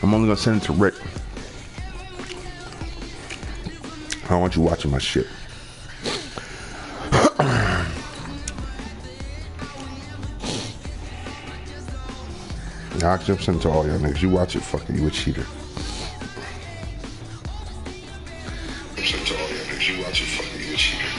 I'm only gonna send it to Rick. I don't want you watching my shit. I'll just send it to all y'all niggas. You watch it, fucking you a cheater. Send it to all y'all niggas. You watch it, fucking you a cheater.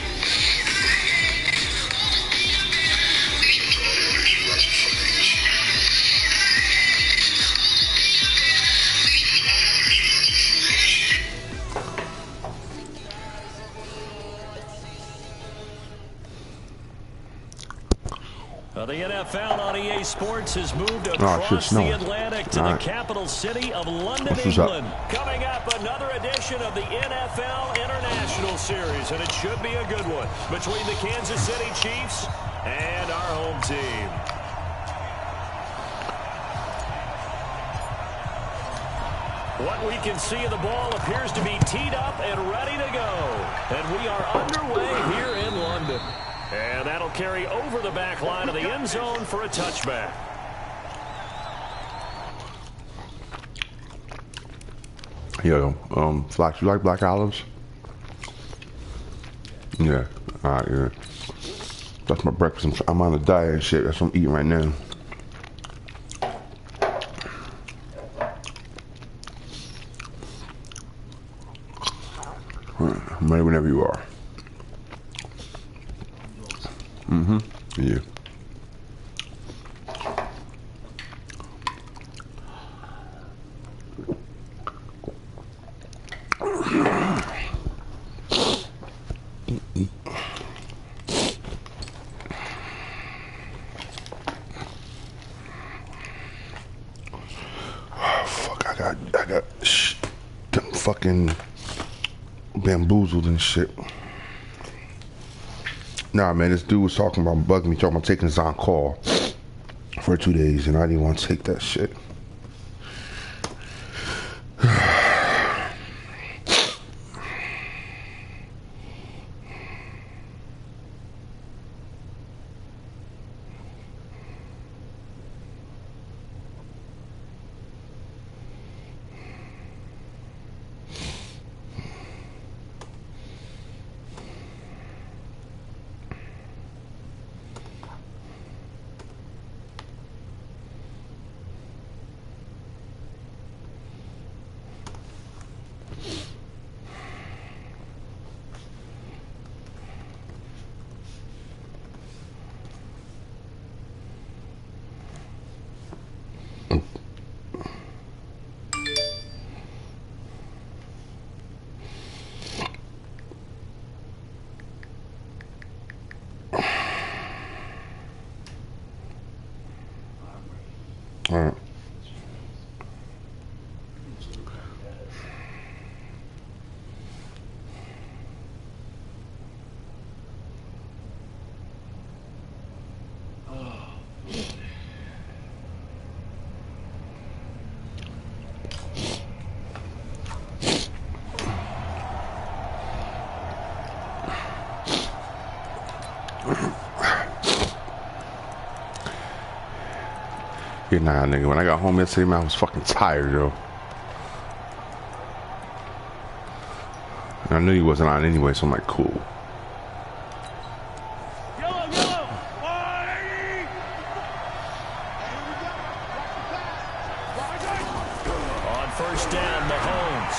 The NFL on EA Sports has moved across the Atlantic to the capital city of London, England. Coming up, another edition of the NFL International Series, and it should be a good one between the Kansas City Chiefs and our home team. What we can see of the ball appears to be teed up and ready to go. And we are underway here in London. And that'll carry over the back line of the end zone for a touchback. Yo, Flax, you like black olives? Yeah, alright, yeah. That's my breakfast. I'm on a diet and shit. That's what I'm eating right now. I'm ready whenever you are. Yeah. Fuck, I got them fucking bamboozled and shit. Nah, man, this dude was talking about bugging me, talking about taking this on call for 2 days, and I didn't want to take that shit. All right. Yeah, nah, nigga. When I got home yesterday, man, I was fucking tired, yo. And I knew he wasn't on anyway, so I'm like, cool. On first down, Mahomes.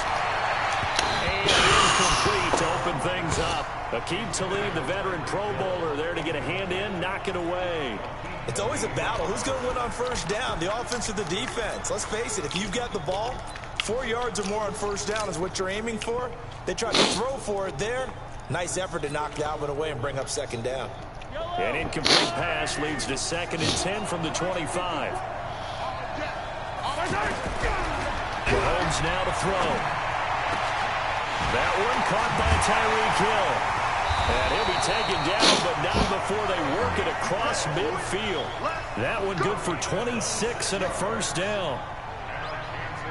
And incomplete to open things up. Akeem Talib, the veteran Pro Bowler, there to get a hand in, knock it away. It's always a battle. Who's going to win on first down, the offense or the defense? Let's face it, if you've got the ball, 4 yards or more on first down is what you're aiming for. They tried to throw for it there. Nice effort to knock Dalvin away and bring up second down. An incomplete pass leads to 2nd and 10 from the 25. Mahomes now to throw. That one caught by Tyreek Hill. And he'll be taken down, but not before they work it across midfield. That one good for 26 and a first down.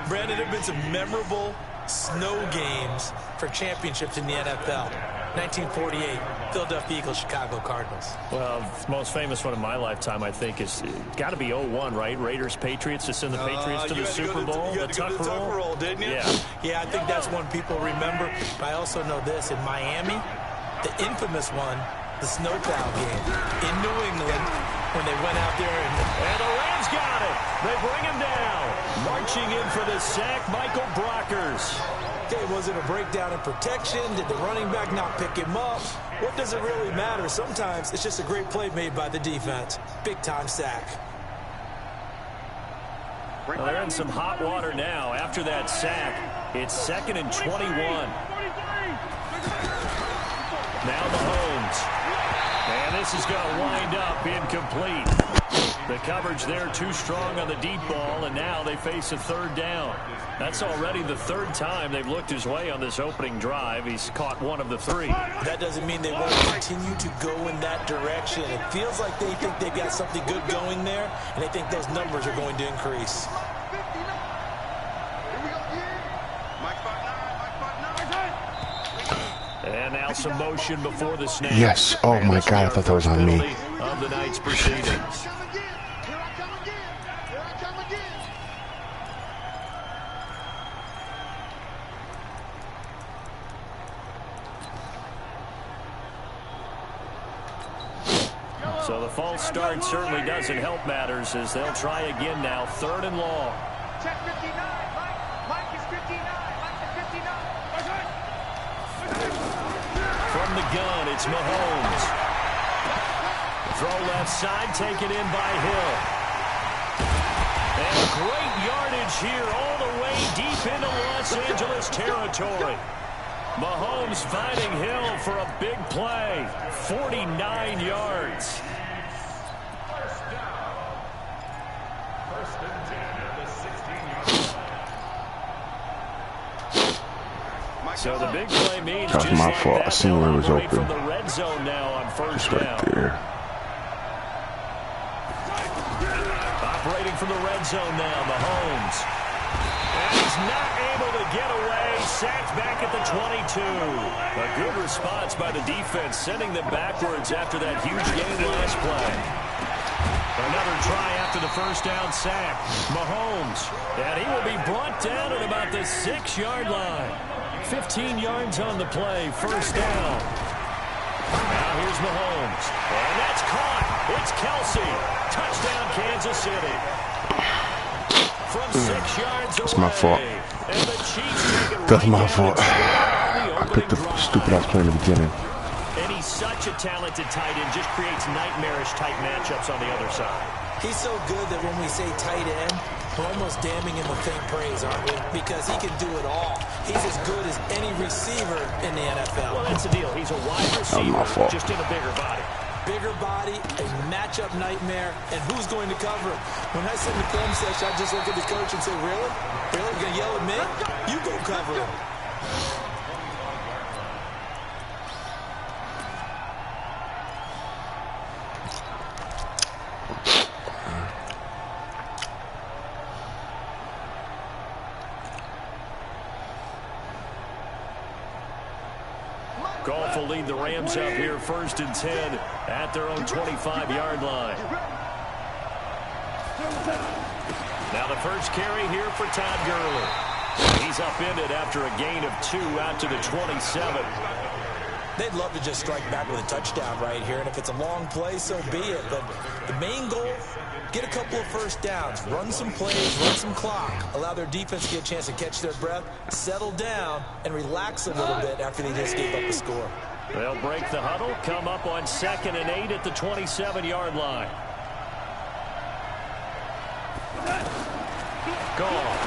Brandon, there have been some memorable snow games for championships in the NFL. 1948, Philadelphia Eagles, Chicago Cardinals. Well, the most famous one in my lifetime, I think, is got to be 0-1, right? Raiders, Patriots, to send the Patriots to the Super Bowl. You had to go to the tuck roll, didn't you? Yeah, I think that's one people remember. But I also know this. In Miami, the infamous one, the snowplow game in New England, when they went out there and the Rams got it. They bring him down. Marching in for the sack, Michael Brockers. Okay, was it a breakdown in protection? Did the running back not pick him up? What does it really matter? Sometimes it's just a great play made by the defense. Big-time sack. Well, they're in some hot water now. After that sack, it's 2nd and 21. Now Mahomes. And this is going to wind up incomplete. The coverage there too strong on the deep ball, and now they face a 3rd down. That's already the 3rd time they've looked his way on this opening drive. He's caught one of the 3. That doesn't mean they won't continue to go in that direction. It feels like they think they've got something good going there, and they think those numbers are going to increase. And now some motion before the snap. Yes. Oh my God, I thought that was on me. Of the night's proceedings. So the false start certainly doesn't help matters as they'll try again now. 3rd and long. Check 59. Mike is 59. Mike is 59. From the gun, it's Mahomes. Throw left side, taken in by Hill. And great yardage here all the way deep into Los Angeles territory. Mahomes finding Hill for a big play. 49 yards. So the big play means that was my fault. I seen where it was open. From the red zone now on 1st down. Right there. Operating from the red zone now, Mahomes. And he's not able to get away. Sacked back at the 22. A good response by the defense, sending them backwards after that huge game last play. Another try after the 1st down sack. Mahomes. And he will be brought down at about the 6-yard line. 15 yards on the play, 1st down. Now here's Mahomes. And that's caught. It's Kelsey. Touchdown, Kansas City. From 6 yards away. It's my fault. And the Chiefs That's my fault. I picked the stupid ass play in the beginning. And he's such a talented tight end, just creates nightmarish type matchups on the other side. He's so good that when we say tight end, we're almost damning him with faint praise, aren't we? Because he can do it all. He's as good as any receiver in the NFL. Well, that's the deal. He's a wide receiver, just in a bigger body. Bigger body, a matchup nightmare, and who's going to cover him? When I sit in the film session, I just look at the coach and say, really? Really? You gonna yell at me? You go cover him. Goff will lead the Rams up here 1st and 10 at their own 25-yard line. Now the first carry here for Todd Gurley. He's upended after a gain of 2 out to the 27. They'd love to just strike back with a touchdown right here, and if it's a long play, so be it. But the main goal, get a couple of 1st downs, run some plays, run some clock, allow their defense to get a chance to catch their breath, settle down, and relax a little bit after they just gave up a score. They'll break the huddle, come up on 2nd and 8 at the 27-yard line. Gone.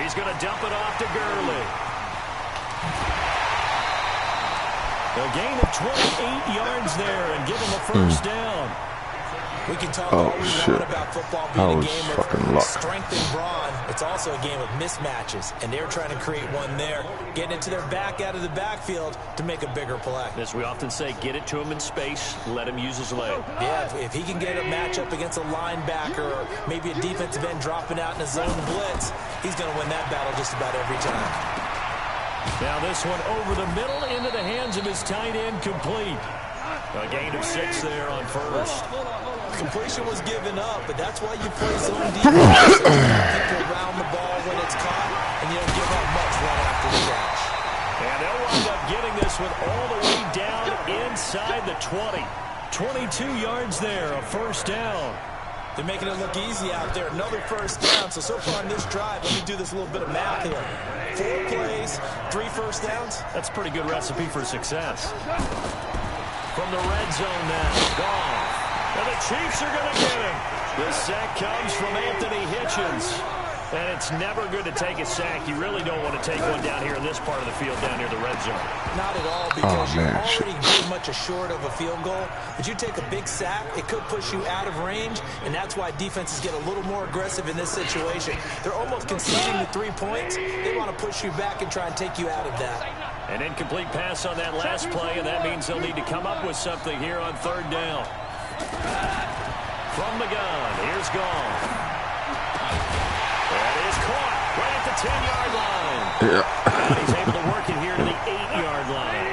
He's going to dump it off to Gurley. A gain of 28 yards there and give him a 1st down. We can talk all we want about football being a game of strength and brawn. It's also a game of mismatches, and they're trying to create one there, getting it to their back out of the backfield to make a bigger play. As we often say, get it to him in space, let him use his leg. Yeah, if he can get a matchup against a linebacker or maybe a defensive end dropping out in a zone blitz, he's going to win that battle just about every time. Now this one over the middle into the hands of his tight end, complete. A gain of 6 there on first. Completion was given up, but that's why you play zone defense. People around the ball when it's caught, and you don't give up much run after the catch. And they'll wind up getting this one all the way down inside the 20. 22 yards there, a first down. They're making it look easy out there. Another first down. So far in this drive, let me do this little bit of math here. 4 plays, 3 first downs. That's a pretty good recipe for success. From the red zone now, Goff. And the Chiefs are going to get him. The sack comes from Anthony Hitchens. And it's never good to take a sack. You really don't want to take one down here in this part of the field, down near the red zone. Not at all, because you're already pretty much short of a field goal. But you take a big sack, it could push you out of range, and that's why defenses get a little more aggressive in this situation. They're almost conceding the 3 points. They want to push you back and try and take you out of that. An incomplete pass on that last play, and that means they'll need to come up with something here on third down. From the gun, here's Goff. That is caught right at the 10-yard line. And he's able to work it here to the 8-yard line.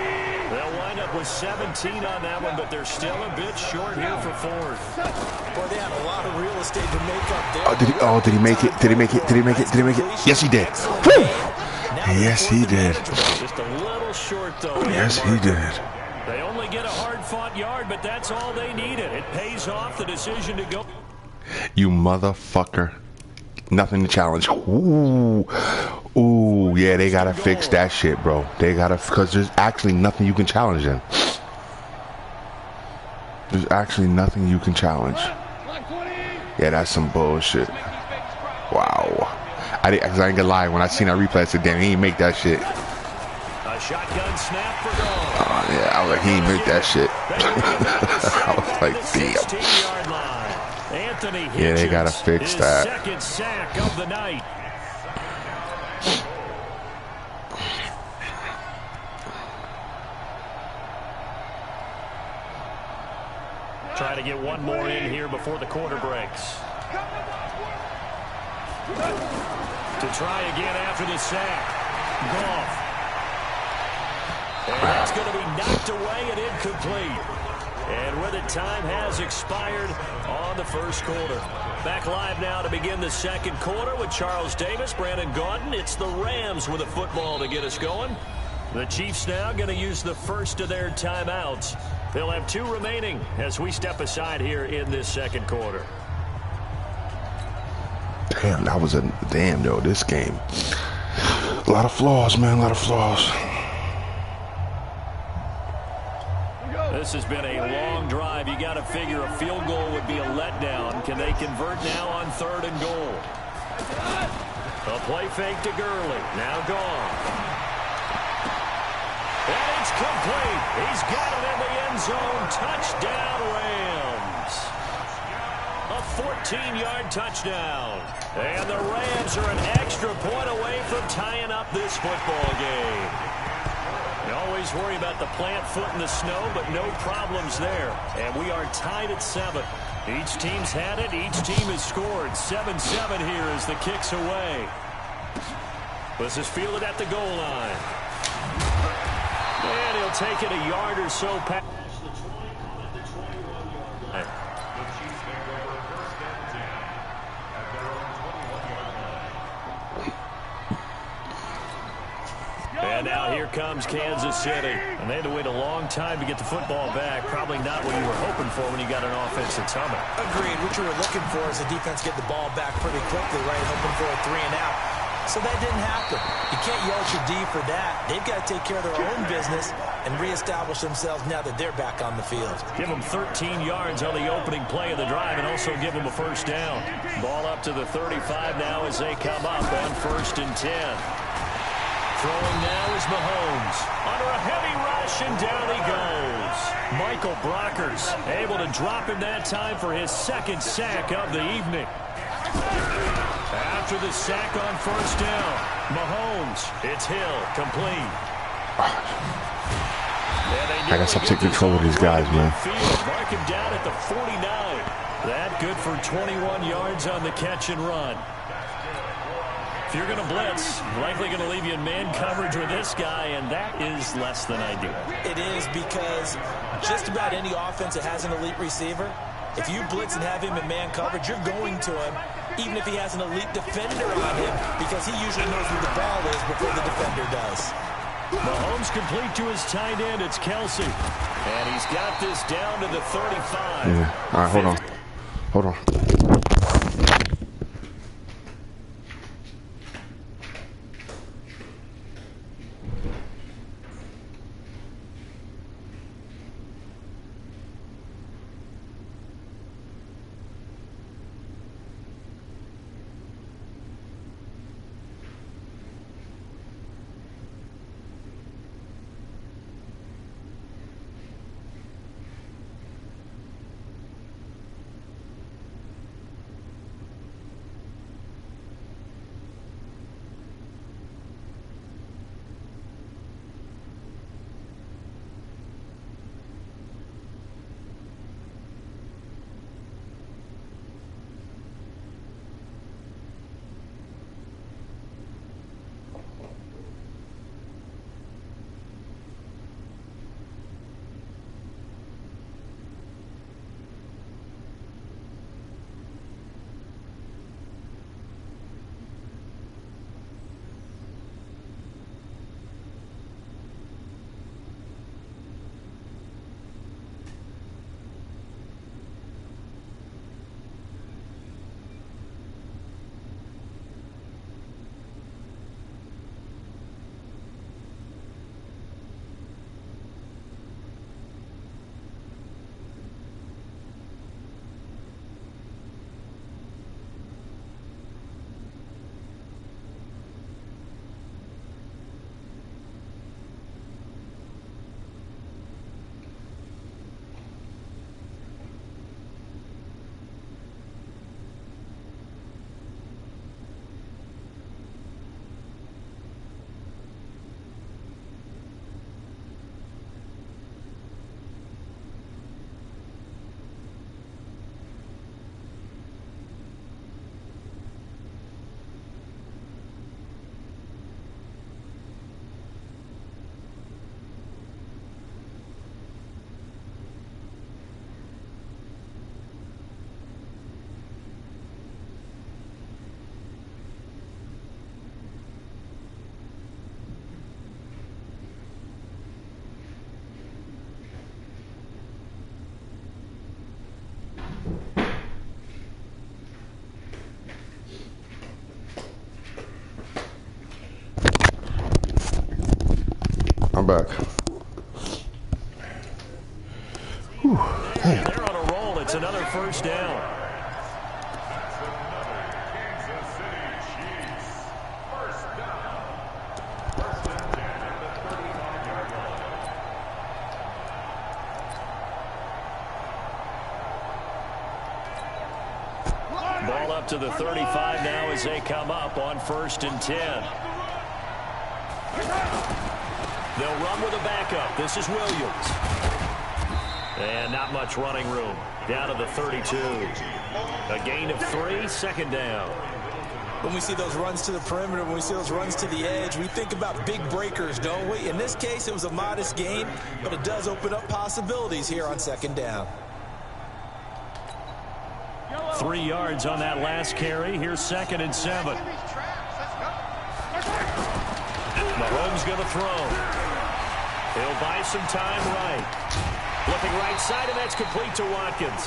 They'll wind up with 17 on that one, but they're still a bit short here for fourth. Boy, they had a lot of real estate to make up there. Did he make it? Did he make it? Did he make it? Did he make it? Yes, he did. Woo! Yes, he did. Just a little short, though. Yes, he did. They only get a hard-fought yard, but that's all they needed. It pays off the decision to go. You motherfucker. Nothing to challenge. Ooh. Ooh, yeah, they gotta fix that shit, bro. They gotta, because there's actually nothing you can challenge them. There's actually nothing you can challenge. Yeah, that's some bullshit. Wow. I ain't gonna lie, when I seen that replay, I said, damn, he ain't make that shit. A shotgun snap for Goff. Oh, yeah, I was like, he ain't make that shit. I was like, damn. Yeah, they gotta fix that. Second sack of the night. Try to get one more in here before the quarter breaks. To try again after the sack. Goff. And that's going to be knocked away and incomplete. And with it, time has expired on the first quarter. Back live now to begin the second quarter with Charles Davis, Brandon Gaudin. It's the Rams with a football to get us going. The Chiefs now going to use the first of their timeouts. They'll have 2 remaining as we step aside here in this second quarter. Damn, that was a damn, though, this game. A lot of flaws, man, a lot of flaws. This has been a long drive. You got to figure a field goal would be a letdown. Can they convert now on 3rd and goal? A play fake to Gurley. Now gone. And it's complete. He's got it in the end zone. Touchdown, Rams. A 14-yard touchdown. And the Rams are an extra point away from tying up this football game. You always worry about the plant foot in the snow, but no problems there. And we are tied at 7. Each team's had it. Each team has scored. 7-7 here as the kick's away. This is fielded at the goal line. And he'll take it a yard or so past the 21 line. And now here comes Kansas City. And they had to wait a long time to get the football back. Probably not what you were hoping for when you got an offense that's humming. Agreed. What you were looking for is the defense get the ball back pretty quickly, right? Hoping for a 3 and out. So that didn't happen. You can't yell at your D for that. They've got to take care of their own business and reestablish themselves now that they're back on the field. Give them 13 yards on the opening play of the drive and also give them a first down. Ball up to the 35 now as they come up on 1st and 10. Throwing now is Mahomes. Under a heavy rush, and down he goes. Michael Brockers able to drop him that time for his 2nd sack of the evening. After the sack on 1st down, Mahomes, it's Hill, complete. I got to take control of these guys, man. Mark him down at the 49. That good for 21 yards on the catch and run. If you're going to blitz, likely going to leave you in man coverage with this guy, and that is less than ideal. It is, because just about any offense that has an elite receiver, if you blitz and have him in man coverage, you're going to him, even if he has an elite defender on him, because he usually knows where the ball is before the defender does. Mahomes complete to his tight end. It's Kelsey. And he's got this down to the 35. Yeah. All right, hold on. Hold on. I'm back. Whew. Hey. They're on a roll. It's another first down. Ball up to the 35 now as they come up on 1st and 10. They'll run with a backup. This is Williams. And not much running room. Down to the 32. A gain of 3, 2nd down. When we see those runs to the perimeter, when we see those runs to the edge, we think about big breakers, don't we? In this case, it was a modest gain, but it does open up possibilities here on 2nd down. 3 yards on that last carry. Here's 2nd and 7. Mahomes going to throw. He'll buy some time right. Looking right side, and that's complete to Watkins.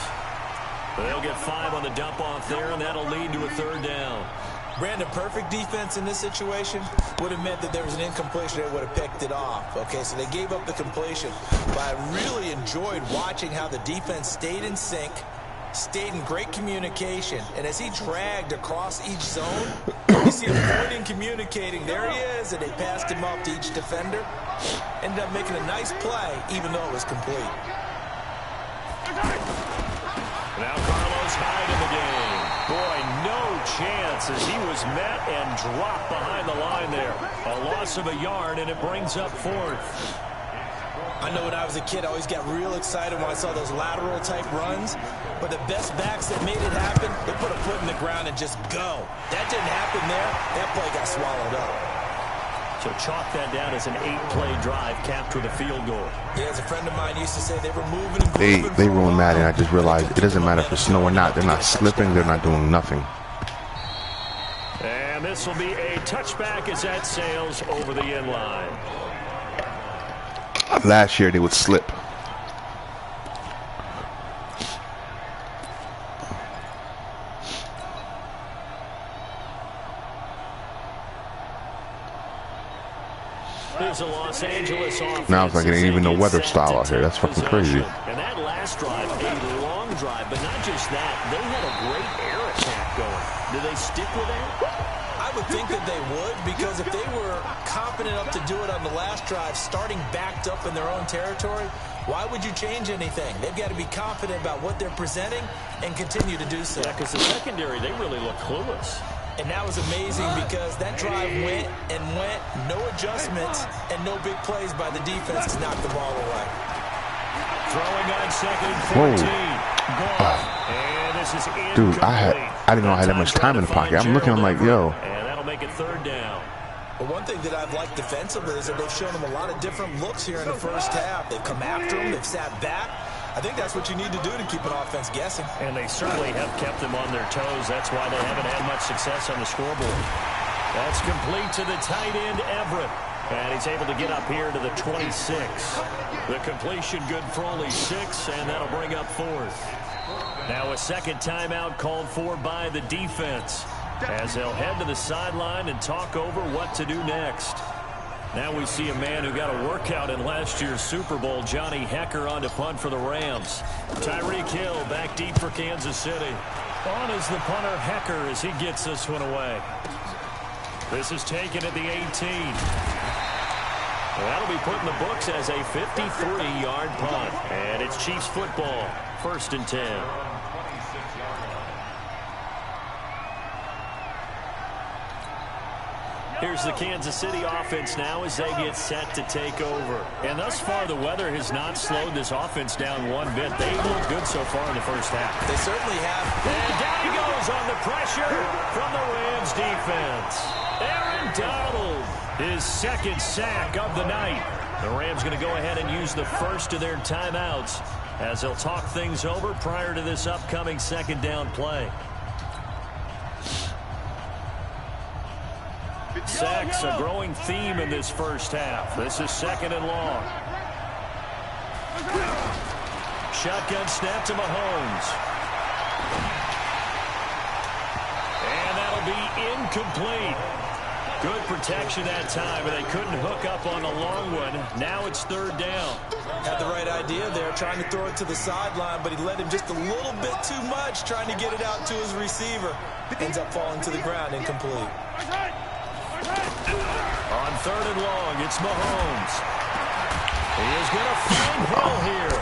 They'll get 5 on the dump-off there, and that'll lead to a 3rd down. Brandon, perfect defense in this situation would have meant that there was an incompletion that would have picked it off. Okay, so they gave up the completion. But I really enjoyed watching how the defense stayed in sync, stayed in great communication, and as he dragged across each zone, you see him pointing, communicating. There he is, and they passed him off to each defender. Ended up making a nice play, even though it was complete. Now Carlos Hyde in the game. Boy, no chance as he was met and dropped behind the line there. A loss of a yard, and it brings up 4th. I know when I was a kid, I always got real excited when I saw those lateral type runs. But the best backs that made it happen, they put a foot in the ground and just go. That didn't happen there. That play got swallowed up. So chalk that down as an 8-play drive capped with a field goal. Yeah, as a friend of mine used to say, they were moving and grooving. They ruined Madden. I just realized it doesn't matter if it's snow or not. They're not slipping. They're not doing nothing. And this will be a touchback as that sails over the end line. Last year they would slip. There's a Los Angeles offense. Now it's like it ain't even no weather style out here. That's fucking crazy. And that last drive, a long drive, but not just that. They had a great air attack going. Do they stick with that? I would think that they would, because if they were confident enough to do it on the last drive, starting backed up in their own territory, why would you change anything? They've got to be confident about what they're presenting and continue to do so. Yeah, because the secondary, they really look clueless. And that was amazing because that drive went and went, no adjustments and no big plays by the defense to knock the ball away. Throwing on second and 14. And this is dude, I didn't know I had that much time in the pocket. I'm looking, I'm like, yo. And that'll make it third down. But one thing that I've liked defensively is that they've shown them a lot of different looks here in the first half. They've come after them, they've sat back. I think that's what you need to do to keep an offense guessing. And they certainly have kept them on their toes. That's why they haven't had much success on the scoreboard. That's complete to the tight end, Everett. And he's able to get up here to the 26. The completion good for only 6, and that'll bring up fourth. Now a second timeout called for by the defense, as they'll head to the sideline and talk over what to do next. Now we see a man who got a workout in last year's Super Bowl, Johnny Hecker, on to punt for the Rams. Tyreek Hill back deep for Kansas City. On is the punter, Hecker, as he gets this one away. This is taken at the 18. That'll be put in the books as a 53-yard punt. And it's Chiefs football, 1st and 10. Here's the Kansas City offense now as they get set to take over. And thus far, the weather has not slowed this offense down one bit. They look good so far in the first half. They certainly have. And down he goes on the pressure from the Rams defense. Aaron Donald, his second sack of the night. The Rams going to go ahead and use the first of their timeouts as they'll talk things over prior to this upcoming second down play. Sacks, a growing theme in this first half. This is 2nd and long. Shotgun snap to Mahomes. And that'll be incomplete. Good protection that time, but they couldn't hook up on the long one. Now it's 3rd down. Had the right idea there, trying to throw it to the sideline, but he let him just a little bit too much, trying to get it out to his receiver. Ends up falling to the ground, incomplete. On 3rd and long, it's Mahomes. He is going to find Hill here.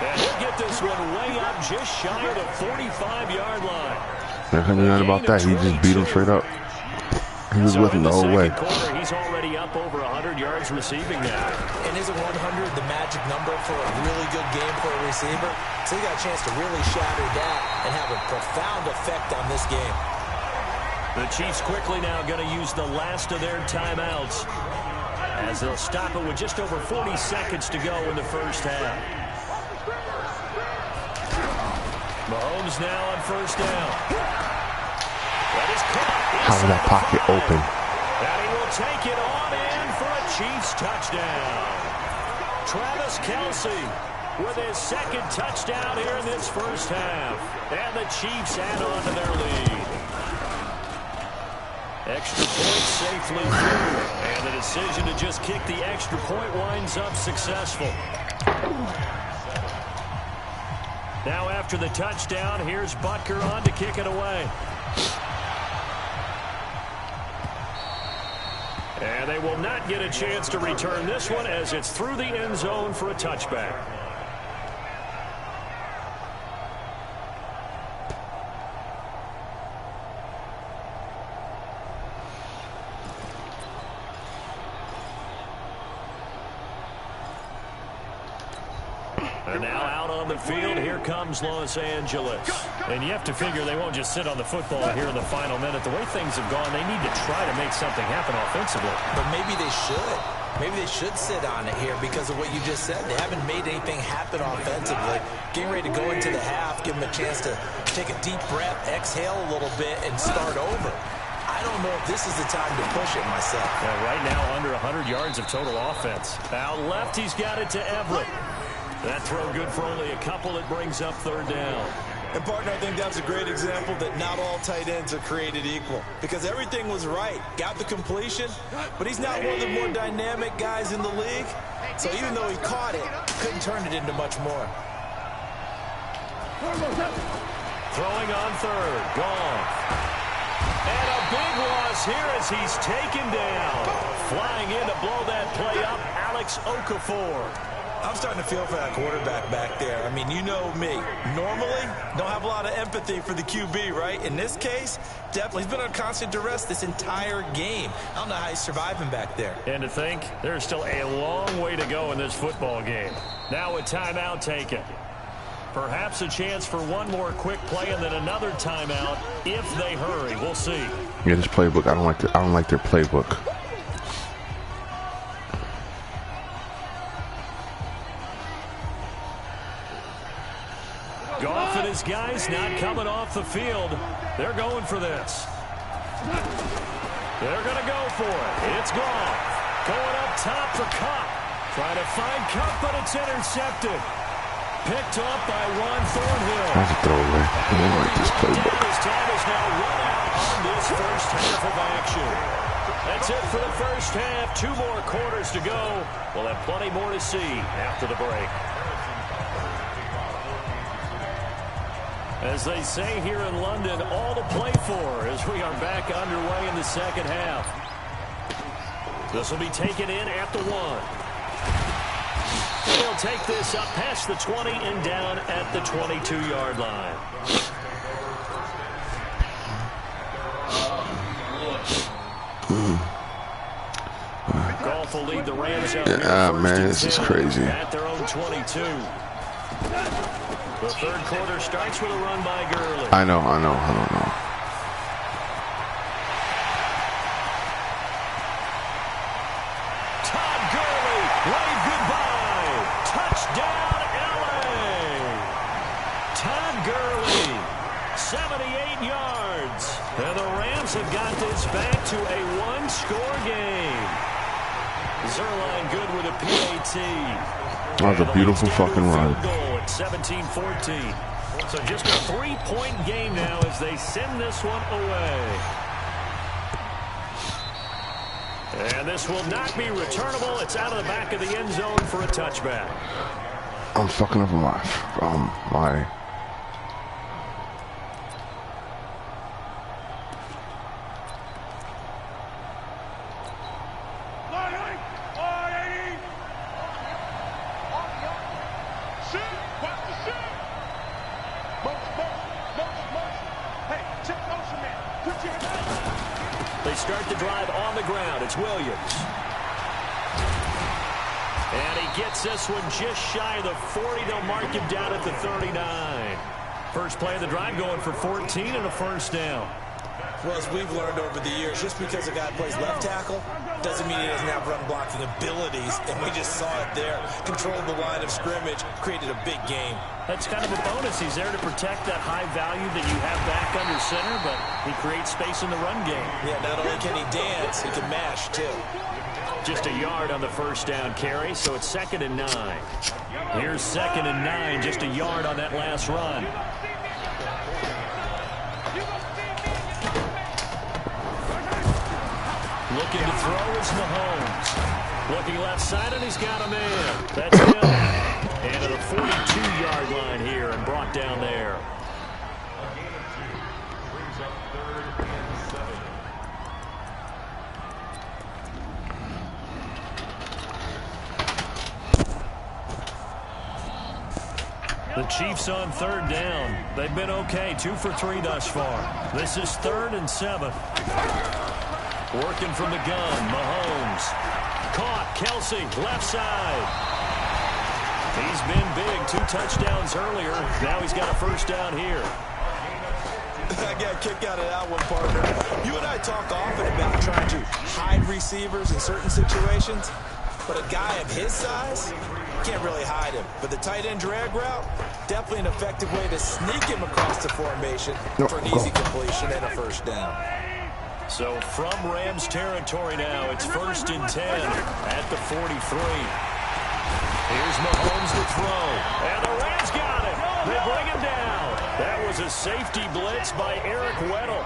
And he'll get this one way up just shy of the 45-yard line. Nothing about that. He just beat him straight up. He was with him the whole way. Quarter, he's already up over 100 yards receiving now. And isn't 100 the magic number for a really good game for a receiver? So he got a chance to really shatter that and have a profound effect on this game. The Chiefs quickly now going to use the last of their timeouts as they'll stop it with just over 40 seconds to go in the first half. Mahomes now on 1st down. That is caught. How is that pocket open? And he will take it on in for a Chiefs touchdown. Travis Kelce with his 2nd touchdown here in this first half. And the Chiefs add on to their lead. Extra point safely through. And the decision to just kick the extra point winds up successful. Now after the touchdown, here's Butker on to kick it away. And they will not get a chance to return this one as it's through the end zone for a touchback. And now out on the field, here comes Los Angeles. And you have to figure they won't just sit on the football here in the final minute. The way things have gone, they need to try to make something happen offensively. But maybe they should. Maybe they should sit on it here because of what you just said. They haven't made anything happen offensively. Getting ready to go into the half, give them a chance to take a deep breath, exhale a little bit, and start over. I don't know if this is the time to push it myself. Yeah, right now, under 100 yards of total offense. Out left, he's got it to Everett. That throw good for only a couple. It brings up third down. And, partner, I think that's a great example that not all tight ends are created equal. Because everything was right. Got the completion, but he's not one of the more dynamic guys in the league. So even though he caught it, couldn't turn it into much more. Throwing on third. Gone. And a big loss here as he's taken down. Flying in to blow that play up, Alex Okafor. I'm starting to feel for that quarterback back there. I mean, you know me. Normally, don't have a lot of empathy for the QB, right? In this case, definitely. He's been on constant duress this entire game. I don't know how he's surviving back there. And to think, there's still a long way to go in this football game. Now a timeout taken. Perhaps a chance for one more quick play and then another timeout if they hurry. We'll see. Yeah, this playbook, I don't like their playbook. Goff and his guys not coming off the field. They're going for this. They're going to go for it. It's Goff. Going up top for Cup. Trying to find Cup, but it's intercepted. Picked up by Ron Thornhill. That's a throwaway. I don't like this playbook. His time is now run out on this first half of action. That's it for the first half. 2 more quarters to go. We'll have plenty more to see after the break. As they say here in London, all to play for as we are back underway in the second half. This will be taken in at the 1. He'll take this up past the 20 and down at the 22-yard line. Goff will lead the Rams out here. Man, this is crazy. At their own 22. The third quarter starts with a run by Gurley. I don't know. Todd Gurley, wave goodbye. Touchdown, L.A. Todd Gurley, 78 yards. And the Rams have got this back to a 1-score game. Zerline good with a PAT. That was a beautiful fucking run. 17-14. So just a 3-point game now as they send this one away. And this will not be returnable. It's out of the back of the end zone for a touchback. I'm fucking up my They start the drive on the ground. It's Williams. And he gets this one just shy of the 40. They'll mark him down at the 39. First play of the drive going for 14 and a first down. Well, as we've learned over the years, just because a guy plays left tackle doesn't mean he doesn't have run blocking abilities, and we just saw it there. Controlled the line of scrimmage, created a big game. That's kind of a bonus. He's there to protect that high value that you have back under center, but he creates space in the run game. Yeah, not only can he dance, he can mash, too. Just a yard on the first down carry, so it's 2nd and 9. Here's 2nd and 9, just a yard on that last run. Looking to throw is Mahomes. Looking left side, and he's got a man. That's him. And to the 42-yard line here and brought down there. The Chiefs on 3rd down. They've been okay, 2 for 3 thus far. This is 3rd and 7. Working from the gun, Mahomes. Caught, Kelsey, left side. He's been big, 2 touchdowns earlier. Now he's got a first down here. I got a kick out of that one, partner. You and I talk often about trying to hide receivers in certain situations, but a guy of his size, can't really hide him. But the tight end drag route, definitely an effective way to sneak him across the formation for an easy completion and a first down. So from Rams territory now, it's 1st and 10 at the 43. Here's Mahomes to throw, and the Rams got him. They bring him down. That was a safety blitz by Eric Weddle.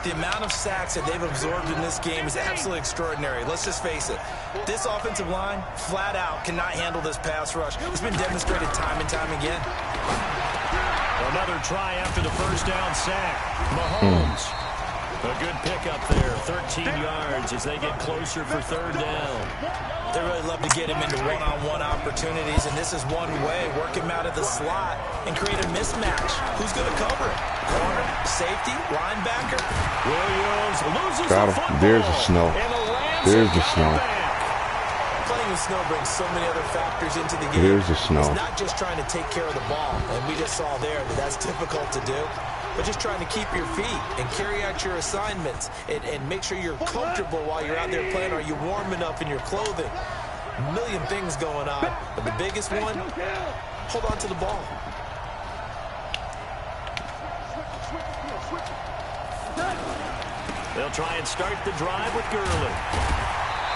The amount of sacks that they've absorbed in this game is absolutely extraordinary. Let's just face it. This offensive line, flat out, cannot handle this pass rush. It's been demonstrated time and time again. Another try after the first down sack. Mahomes. A good pickup there, 13 yards as they get closer for 3rd down. They really love to get him into one-on-one opportunities, and this is one way. Work him out of the slot and create a mismatch. Who's going to cover it? Corner, safety, linebacker? Williams loses Got the him. football. There's the snow. And the Rams There's the snow. Playing with snow brings so many other factors into the game. There's the snow. It's not just trying to take care of the ball, and we just saw there that that's difficult to do, but just trying to keep your feet and carry out your assignments and make sure you're comfortable while you're out there playing. Are you warm enough in your clothing? A million things going on, but the biggest one, hold on to the ball. They'll try and start the drive with Gurley.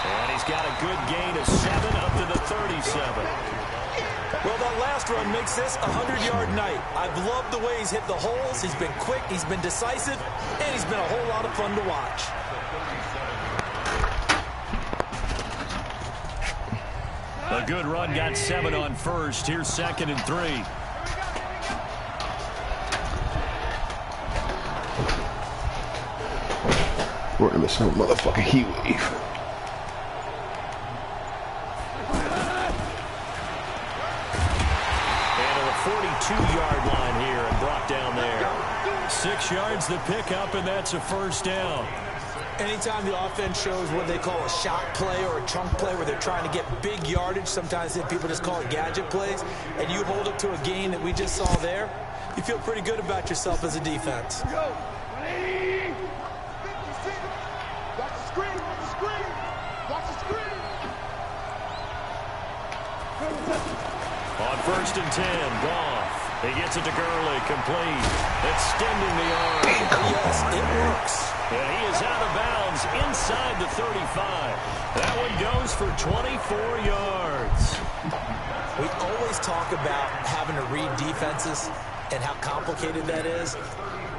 And he's got a good gain of 7 up to the 37. Well, that last run makes this a 100-yard night. I've loved the way he's hit the holes. He's been quick, he's been decisive, and he's been a whole lot of fun to watch. A good run, got 7 on first. Here's 2nd and 3. We're in the same motherfucking heat wave. And a 42-yard line here and brought down there. 6 yards the pickup, and that's a first down. Anytime the offense shows what they call a shot play or a chunk play where they're trying to get big yardage, sometimes people just call it gadget plays, and you hold it to a gain that we just saw there, you feel pretty good about yourself as a defense. On 1st and 10, Goff. He gets it to Gurley, complete. Extending the arm. Yes, it works. And he is out of bounds inside the 35. That one goes for 24 yards. We always talk about having to read defenses and how complicated that is.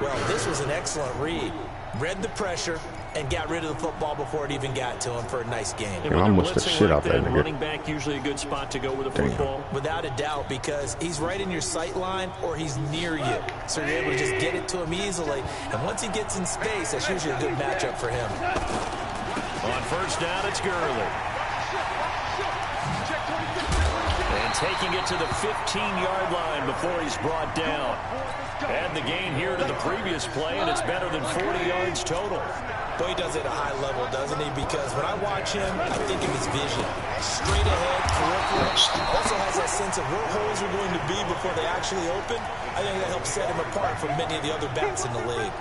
Well, this was an excellent read. Read the pressure and got rid of the football before it even got to him for a nice game. And I almost the shit out that nigga. Running back usually a good spot to go with a football. Without a doubt, because he's right in your sight line or he's near you. So you're able to just get it to him easily. And once he gets in space, that's usually a good matchup for him. On 1st down, it's Gurley. And taking it to the 15-yard line before he's brought down. Add the gain here to the previous play, and it's better than 40 yards total. Boy, he does it at a high level, doesn't he? Because when I watch him, I think of his vision. Straight ahead, peripheral. Also has that sense of where holes are going to be before they actually open. I think that helps set him apart from many of the other backs in the league.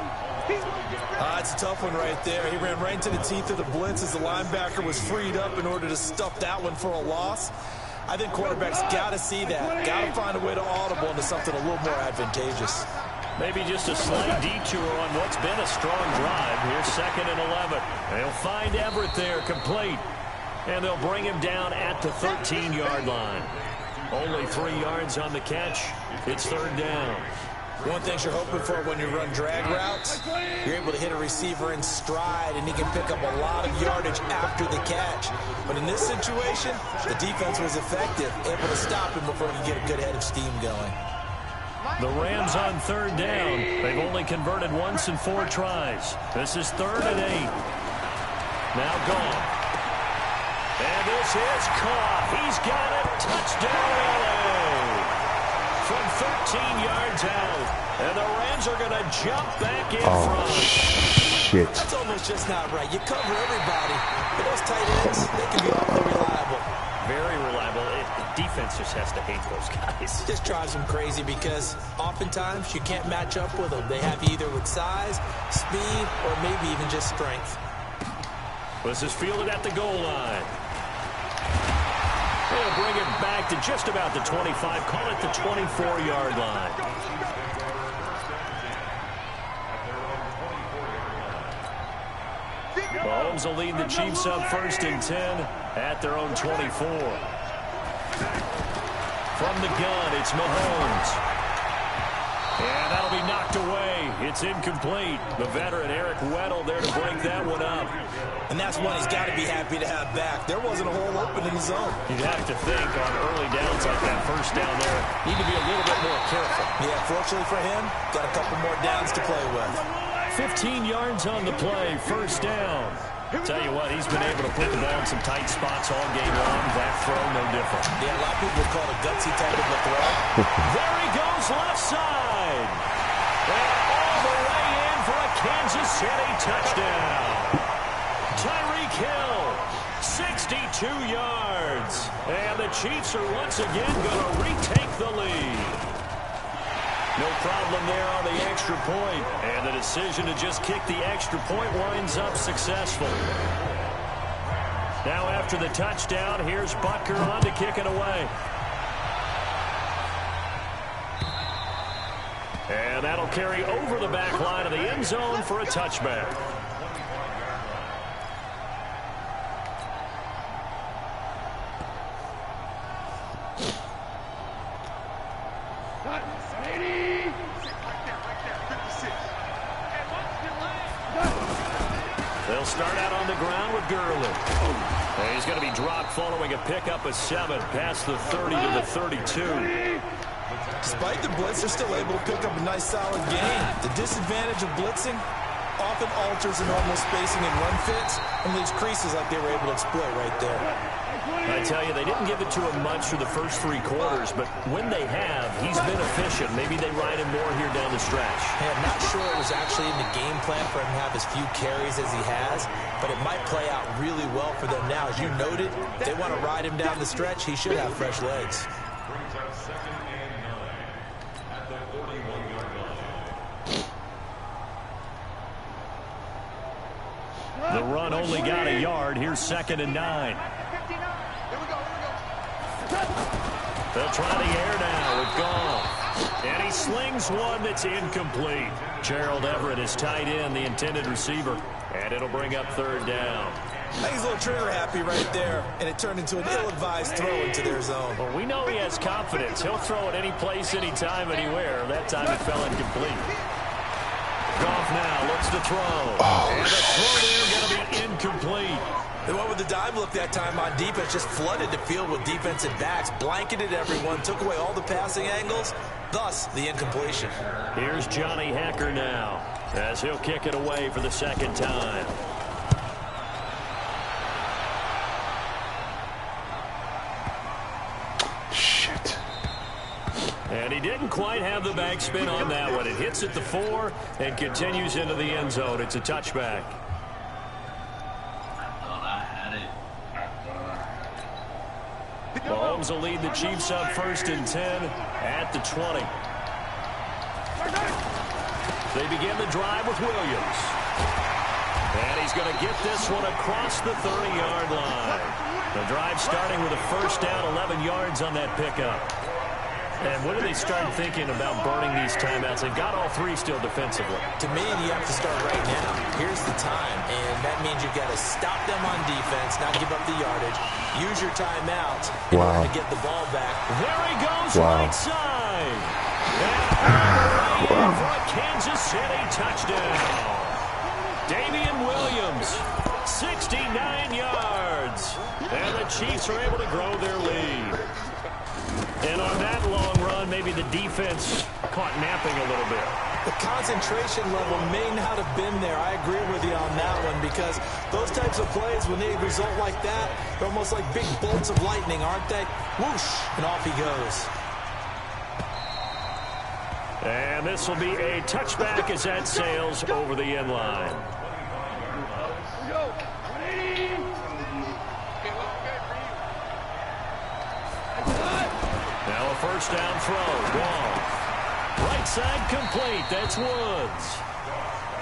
It's a tough one right there. He ran right into the teeth of the blitz as the linebacker was freed up in order to stuff that one for a loss. I think quarterbacks got to see that. Got to find a way to audible into something a little more advantageous. Maybe just a slight detour on what's been a strong drive. Here's 2nd and 11. They'll find Everett there, complete. And they'll bring him down at the 13-yard line. Only 3 yards on the catch. It's 3rd down. One thing you're hoping for when you run drag routes, you're able to hit a receiver in stride, and he can pick up a lot of yardage after the catch. But in this situation, the defense was effective, able to stop him before he could get a good head of steam going. The Rams on 3rd down. They've only converted once in 4 tries. This is 3rd and 8. Now gone. And this is caught. He's got it. Touchdown, LA. From 13 yards out. And the Rams are going to jump back in front. Shit. That's almost just not right. You cover everybody. But those tight ends, they can be awfully reliable. Very reliable. Defense just has to hate those guys. It just drives them crazy because oftentimes you can't match up with them. They have you either with size, speed, or maybe even just strength. This is fielded at the goal line. They'll bring it back to just about the 25. Call it the 24-yard line. Mahomes will lead the Chiefs up 1st and 10 at their own 24. From the gun, it's Mahomes. And that'll be knocked away. It's incomplete. The veteran Eric Weddle there to break that one up. And that's one he's got to be happy to have back. There wasn't a hole open in the zone. You'd have to think on early downs like that, first down there, need to be a little bit more careful. Yeah, fortunately for him, got a couple more downs to play with. 15 yards on the play, 1st down. Tell you what, he's been able to put the ball in some tight spots all game long. That throw, no different. Yeah, a lot of people would call it a gutsy type of a throw. There he goes, left side. And all the way in for a Kansas City touchdown. Tyreek Hill, 62 yards. And the Chiefs are once again going to retake the lead. No problem there on the extra point. And the decision to just kick the extra point winds up successful. Now after the touchdown, here's Butker on to kick it away. And that'll carry over the back line of the end zone for a touchback. They'll start out on the ground with Gurley. And he's going to be dropped following a pickup of 7 past the 30 to the 32. Despite the blitz, they're still able to pick up a nice solid gain. The disadvantage of blitzing often alters the normal spacing and run fits and leaves creases like they were able to exploit right there. I tell you, they didn't give it to him much for the first 3 quarters, but when they have, he's been efficient. Maybe they ride him more here down the stretch. Hey, I'm not sure it was actually in the game plan for him to have as few carries as he has, but it might play out really well for them now. As you noted, if they want to ride him down the stretch, he should have fresh legs. The run only got a yard. Here's 2nd and 9. They'll try the air now with Goff. And he slings one that's incomplete. Gerald Everett is tight end, the intended receiver. And it'll bring up 3rd down. I think he's a little trigger happy right there, and it turned into an ill-advised throw into their zone. Well, we know he has confidence. He'll throw it any place, anytime, anywhere. That time it fell incomplete. Goff now looks to throw. And the throw there going to be incomplete. They went with the dive look that time on defense, just flooded the field with defensive backs, blanketed everyone, took away all the passing angles, thus the incompletion. Here's Johnny Hacker now, as he'll kick it away for the 2nd time. Shit. And he didn't quite have the backspin on that one. It hits at the 4 and continues into the end zone. It's a touchback. Mahomes will lead the Chiefs up 1st and 10 at the 20. They begin the drive with Williams. And he's going to get this one across the 30-yard line. The drive starting with a 1st down, 11 yards on that pickup. And when do they start thinking about burning these timeouts? They've got all 3 still defensively. To me, you have to start right now. Here's the time, and that means you've got to stop them on defense, not give up the yardage. Use your timeout in order to get the ball back. There he goes, right side. And for a Kansas City touchdown. Damian Williams, 69 yards. And the Chiefs are able to grow their lead. And on that long run, maybe the defense caught napping a little bit. The concentration level may not have been there. I agree with you on that one because those types of plays, when they result like that, they're almost like big bolts of lightning, aren't they? Whoosh, and off he goes. And this will be a touchback as that sails over the end line. first down throw. Wrong. Right side complete. That's Woods.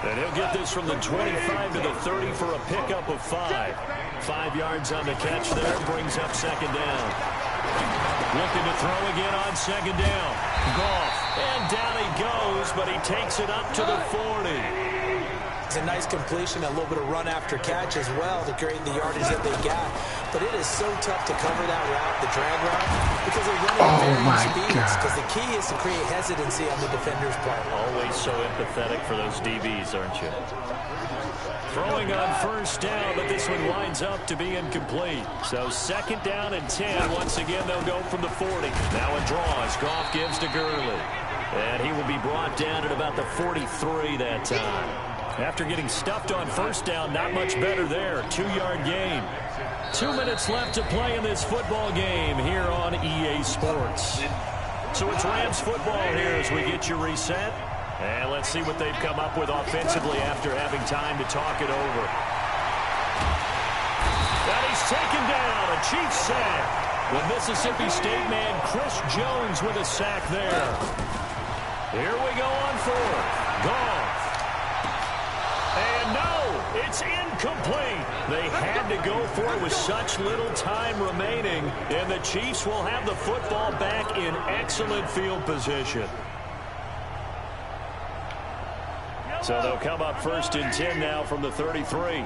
And he'll get this from the 25 to the 30 for a pickup of 5. 5 yards on the catch there. Brings up second down. Looking to throw again on second down. Goff. And down he goes, but he takes it up to the 40. It's a nice completion, a little bit of run after catch as well to create the yardage that they got. But it is so tough to cover that route, the drag route, because they're running at varying speeds. Because the key is to create hesitancy on the defender's part. Always so empathetic for those DBs, aren't you? Throwing on first down, but this one winds up to be incomplete. So second down and 10. Once again, they'll go from the 40. Now a draw as Goff gives to Gurley. And he will be brought down at about the 43 that time. After getting stuffed on first down, not much better there. 2-yard gain. 2 minutes left to play in this football game here on EA Sports. So it's Rams football here as we get you reset. And let's see what they've come up with offensively after having time to talk it over. And he's taken down. A Chiefs sack. The Mississippi State man Chris Jones with a sack there. Here we go on fourth. Goff. And no, it's incomplete. They had to go for it with such little time remaining. And the Chiefs will have the football back in excellent field position. So they'll come up first and 10 now from the 33.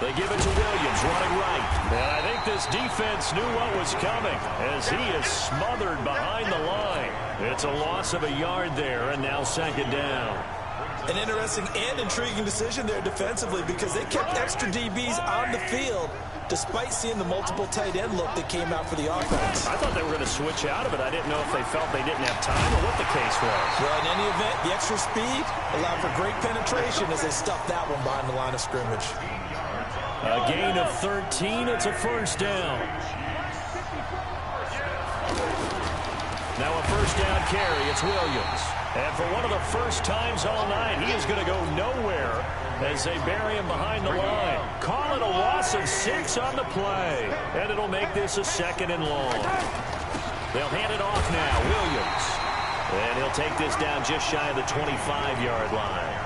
They give it to Williams, running right. And I think this defense knew what was coming as he is smothered behind the line. It's a loss of a yard there, and now second down. An interesting and intriguing decision there defensively because they kept extra DBs on the field despite seeing the multiple tight end look that came out for the offense. I thought they were going to switch out of it. I didn't know if they felt they didn't have time or what the case was. Well, in any event, the extra speed allowed for great penetration as they stuffed that one behind the line of scrimmage. A gain of 13. It's a first down. Now a first down carry. It's Williams. And for one of the first times all night, he is going to go nowhere as they bury him behind the line. Call it a loss of 6 on the play. And it'll make this a second and long. They'll hand it off now. Williams. And he'll take this down just shy of the 25-yard line.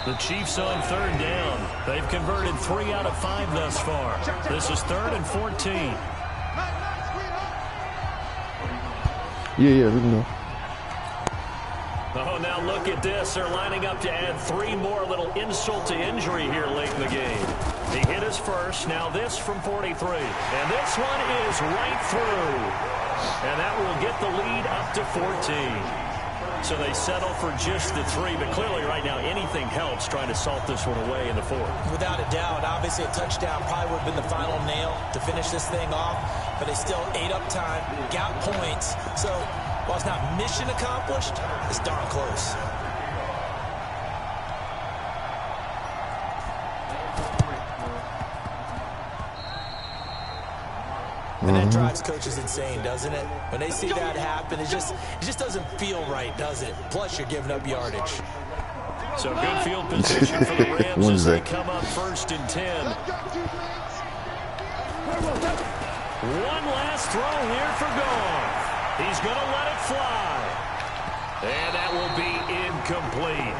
The Chiefs on third down. They've converted 3 out of 5 thus far. This is 3rd and 14. Yeah, we can go. Oh, now look at this. They're lining up to add 3 more. Little insult to injury here late in the game. He hit his first. Now this from 43. And this one is right through. And that will get the lead up to 14. So they settle for just the 3, but clearly right now anything helps trying to salt this one away in the 4th. Without a doubt, obviously a touchdown probably would have been the final nail to finish this thing off, but they still ate up time, got points. So while it's not mission accomplished, it's darn close. And that drives coaches insane, doesn't it? When they see that happen, it just doesn't feel right, does it? Plus, you're giving up yardage. So good field position for the Rams as they come up first and 10. One last throw here for Goff. He's going to let it fly. And that will be incomplete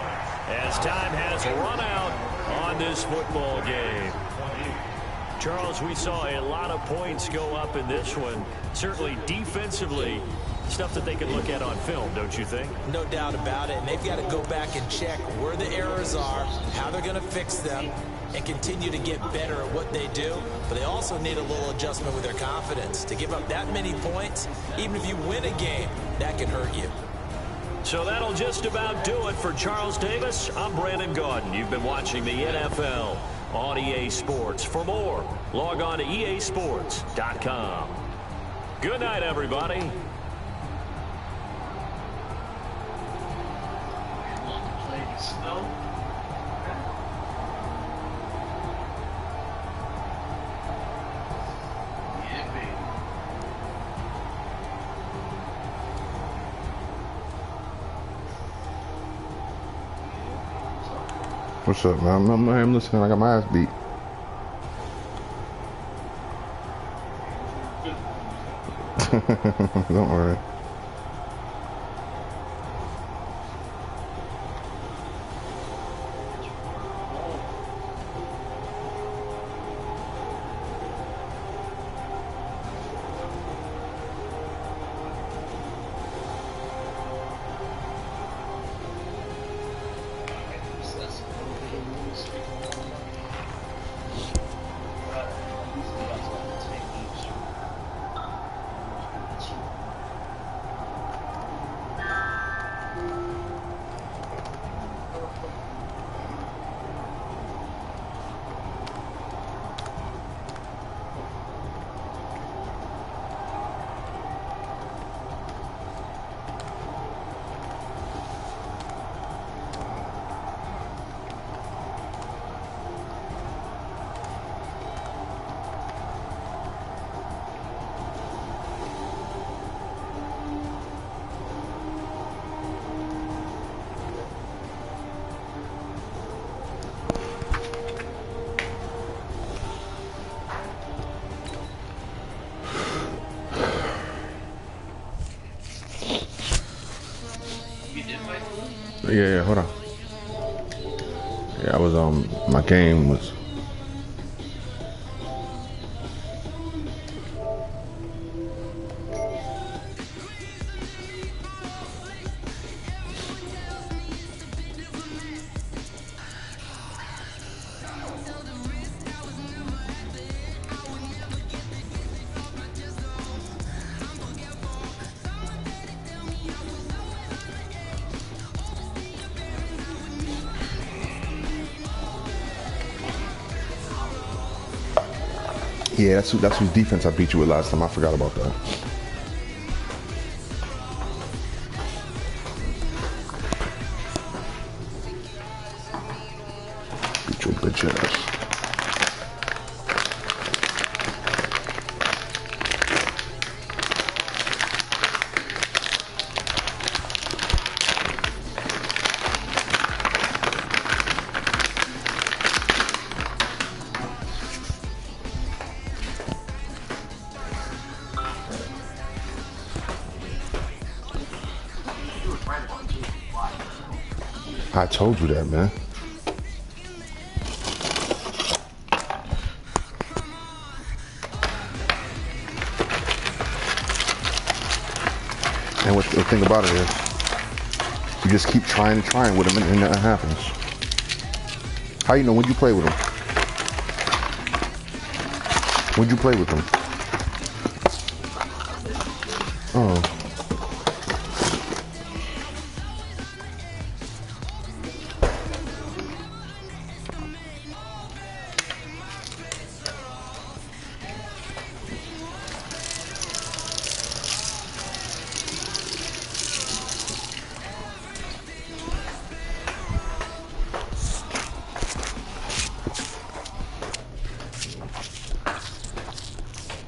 as time has run out on this football game. Charles, we saw a lot of points go up in this one. Certainly defensively, stuff that they can look at on film, don't you think? No doubt about it. And they've got to go back and check where the errors are, how they're going to fix them, and continue to get better at what they do. But they also need a little adjustment with their confidence. To give up that many points, even if you win a game, that can hurt you. So that'll just about do it for Charles Davis. I'm Brandon Gaudin. You've been watching the NFL on EA Sports. For more, log on to easports.com. Good night, everybody. What's up, man? I'm listening. I got my ass beat. Don't worry. Yeah, hold on. Yeah, I was my game was. Yeah, that's whose defense I beat you with last time. I forgot about that. Beat your bitch ass. I told you that, man. And what the thing about it is, you just keep trying with him, and that happens. How you know when you play with him? When'd you play with him? Oh.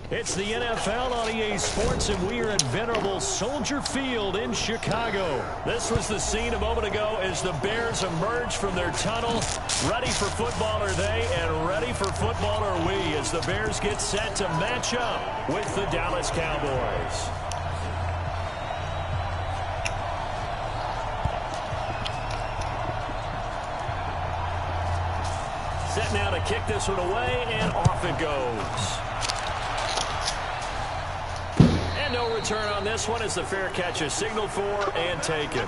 It's the NFL on EA Sports, and we are at venerable Soldier Field in Chicago. This was the scene a moment ago as the Bears emerged from their tunnel. Ready for football are they, and ready for football are we, as the Bears get set to match up with the Dallas Cowboys. Set now to kick this one away, and off it goes. And no return on this one as the fair catch is signaled for and taken.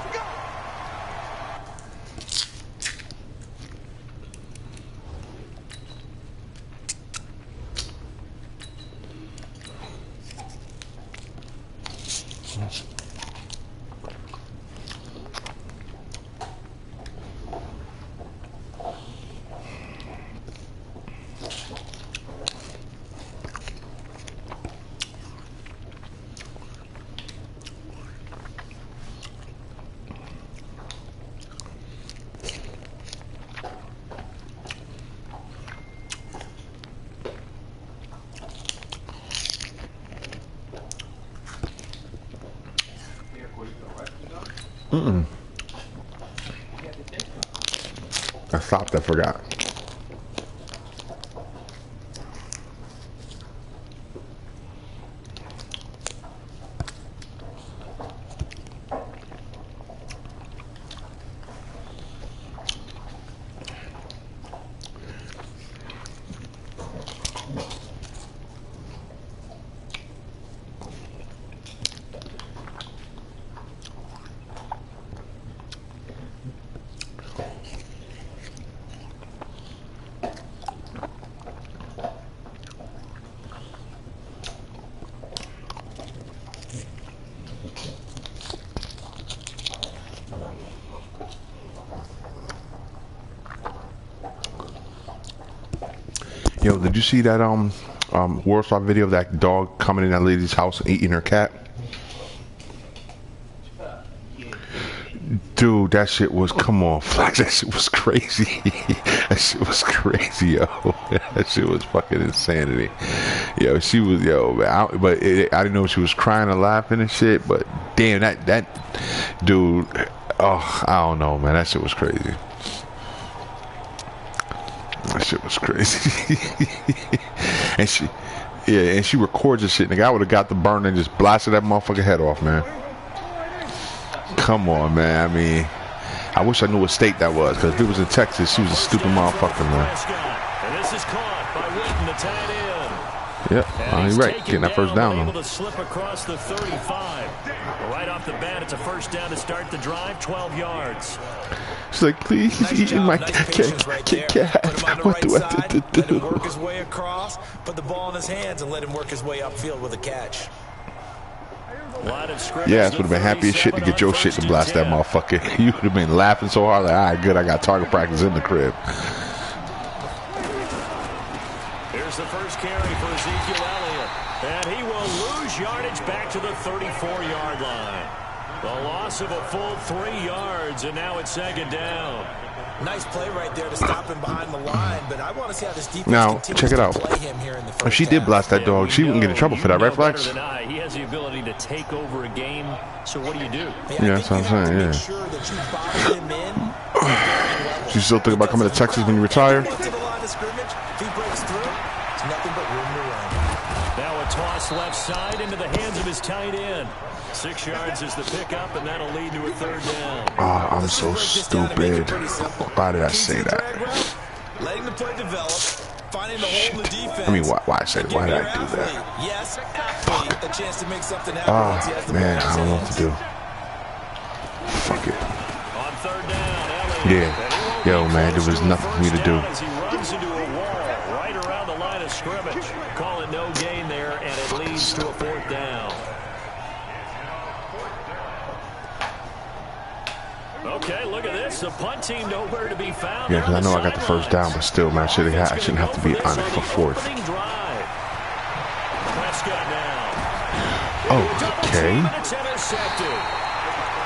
I stopped, I forgot. Yo, did you see that World Star video of that dog coming in that lady's house and eating her cat? Dude, that shit was, come on, Flax, that shit was crazy. That shit was crazy, yo. That shit was fucking insanity. Yo, she was, yo, man, I didn't know if she was crying or laughing and shit, but damn, that dude, oh, I don't know, man, that shit was crazy. That shit was crazy. And she records this shit, nigga. I would have got the burn and just blasted that motherfucker head off, man. Come on, man. I mean, I wish I knew what state that was, because if it was in Texas, she was a stupid motherfucker, man. And this is caught by Witten, the tight end. Yep, you're right. Getting that first down, able to slip across the 35. Right off the bat, it's a first down to start the drive, 12 yards. She's like, please, he's eating my cat. What do I do? Let him work his way across, put the ball in his hands, and let him work his way upfield with a catch. Yes, would have been happy as shit to get your shit to blast that motherfucker. You would have been laughing so hard, like, all right, good, I got target practice in the crib. Here's the first carry for Ezekiel Elliott, and he will lose yardage back to the 34-yard line. The loss of a full 3 yards, and now it's second down. Nice play right there to stop him behind the line, but I want to see how this defense now, check it out. If she did blast that dog, she wouldn't get in trouble for that, right, Flex? He has the ability to take over a game, so what do you do? Yeah, that's what I'm saying, yeah. You still think about coming to Texas when you retire? Now a toss left side into the hands of his tight end. 6 yards is the pickup, and that'll lead to a third down. Oh, I'm so stupid. Why did I say that? Letting the play develop, finding the hole in the defense. I mean, why I said, why did I do that? Yes, athlete, a chance to make something happen. Oh, man, I don't know what to do. Fuck it. On third down, yeah. Yo, man, there was nothing for me to do. As he runs into a wall right around the line of scrimmage. Call it no gain there, and it leads to a fourth down. Okay, look at this. The punt team nowhere to be found. Yeah, because I know I got the first down, but still, man, I shouldn't have to be on it for fourth. Okay.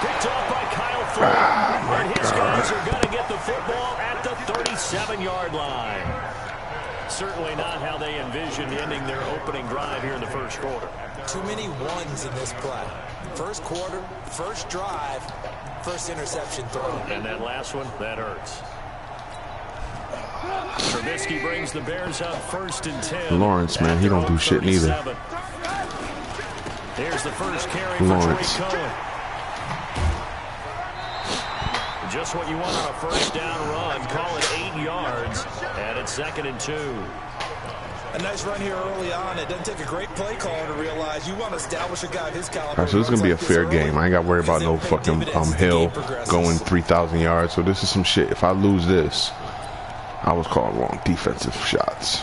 Picked off by Kyle Ford. And his guys are going to get the football at the 37-yard line. Certainly not how they envisioned ending their opening drive here in the first quarter. Too many ones in this play. First quarter, first drive, first interception throw. And that last one, that hurts. Trubisky brings the Bears up 1st and 10. Lawrence, man, he don't do shit neither. Here's the first carry for Lawrence. Drake Cohen. Just what you want on a first down run. Call it 8 yards. And it's 2nd and 2. A nice run here early on. It doesn't take a great play caller to realize you want to establish a guy of his caliber. All right, so this is going to be a fair game. I ain't got to worry about no fucking Hill going 3,000 yards. So this is some shit. If I lose this, I was calling wrong defensive shots.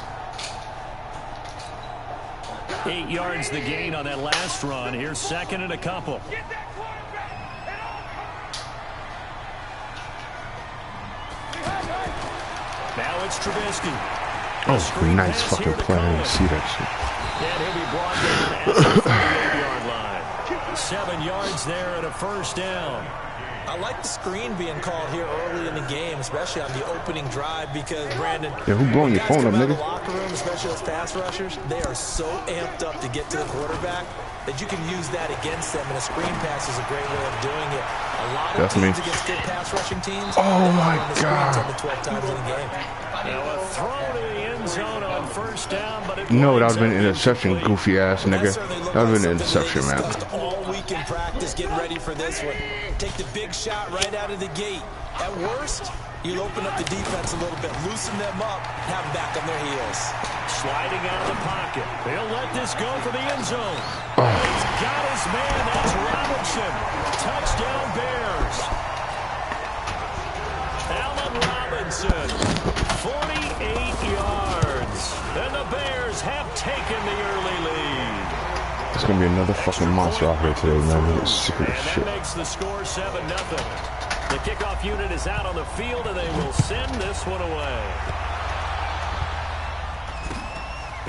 8 yards the gain on that last run. Here's 2nd and a couple. Now it's Trubisky. Oh, nice fucking play. I didn't see that shit. And he'll be brought down at the 38-yard line. 7 yards there and a first down. I like the screen being called here early in the game, especially on the opening drive, because, Brandon, yeah, who blowing your phone up, nigga? The locker room, especially those pass rushers, they are so amped up to get to the quarterback that you can use that against them, and a screen pass is a great way of doing it. A lot of teams against good pass rushing teams, oh my God, 10 to 12 times in a game. Now a throw to the end zone on first down, but it no, that would have been an interception, goofy ass nigga. That would have been an interception, man. All week in practice, getting ready for this one. Take the big shot right out of the gate. At worst, you'll open up the defense a little bit, loosen them up, have them back on their heels. Sliding out of the pocket. They'll let this go for the end zone. He's got his man. That's Robinson. Touchdown Bears. Allen Robinson, 48 yards. And the Bears have taken the early lead. It's going to be another fucking monster out here today, man. I'm sick of this shit. And that makes the score 7-0. The kickoff unit is out on the field, and they will send this one away.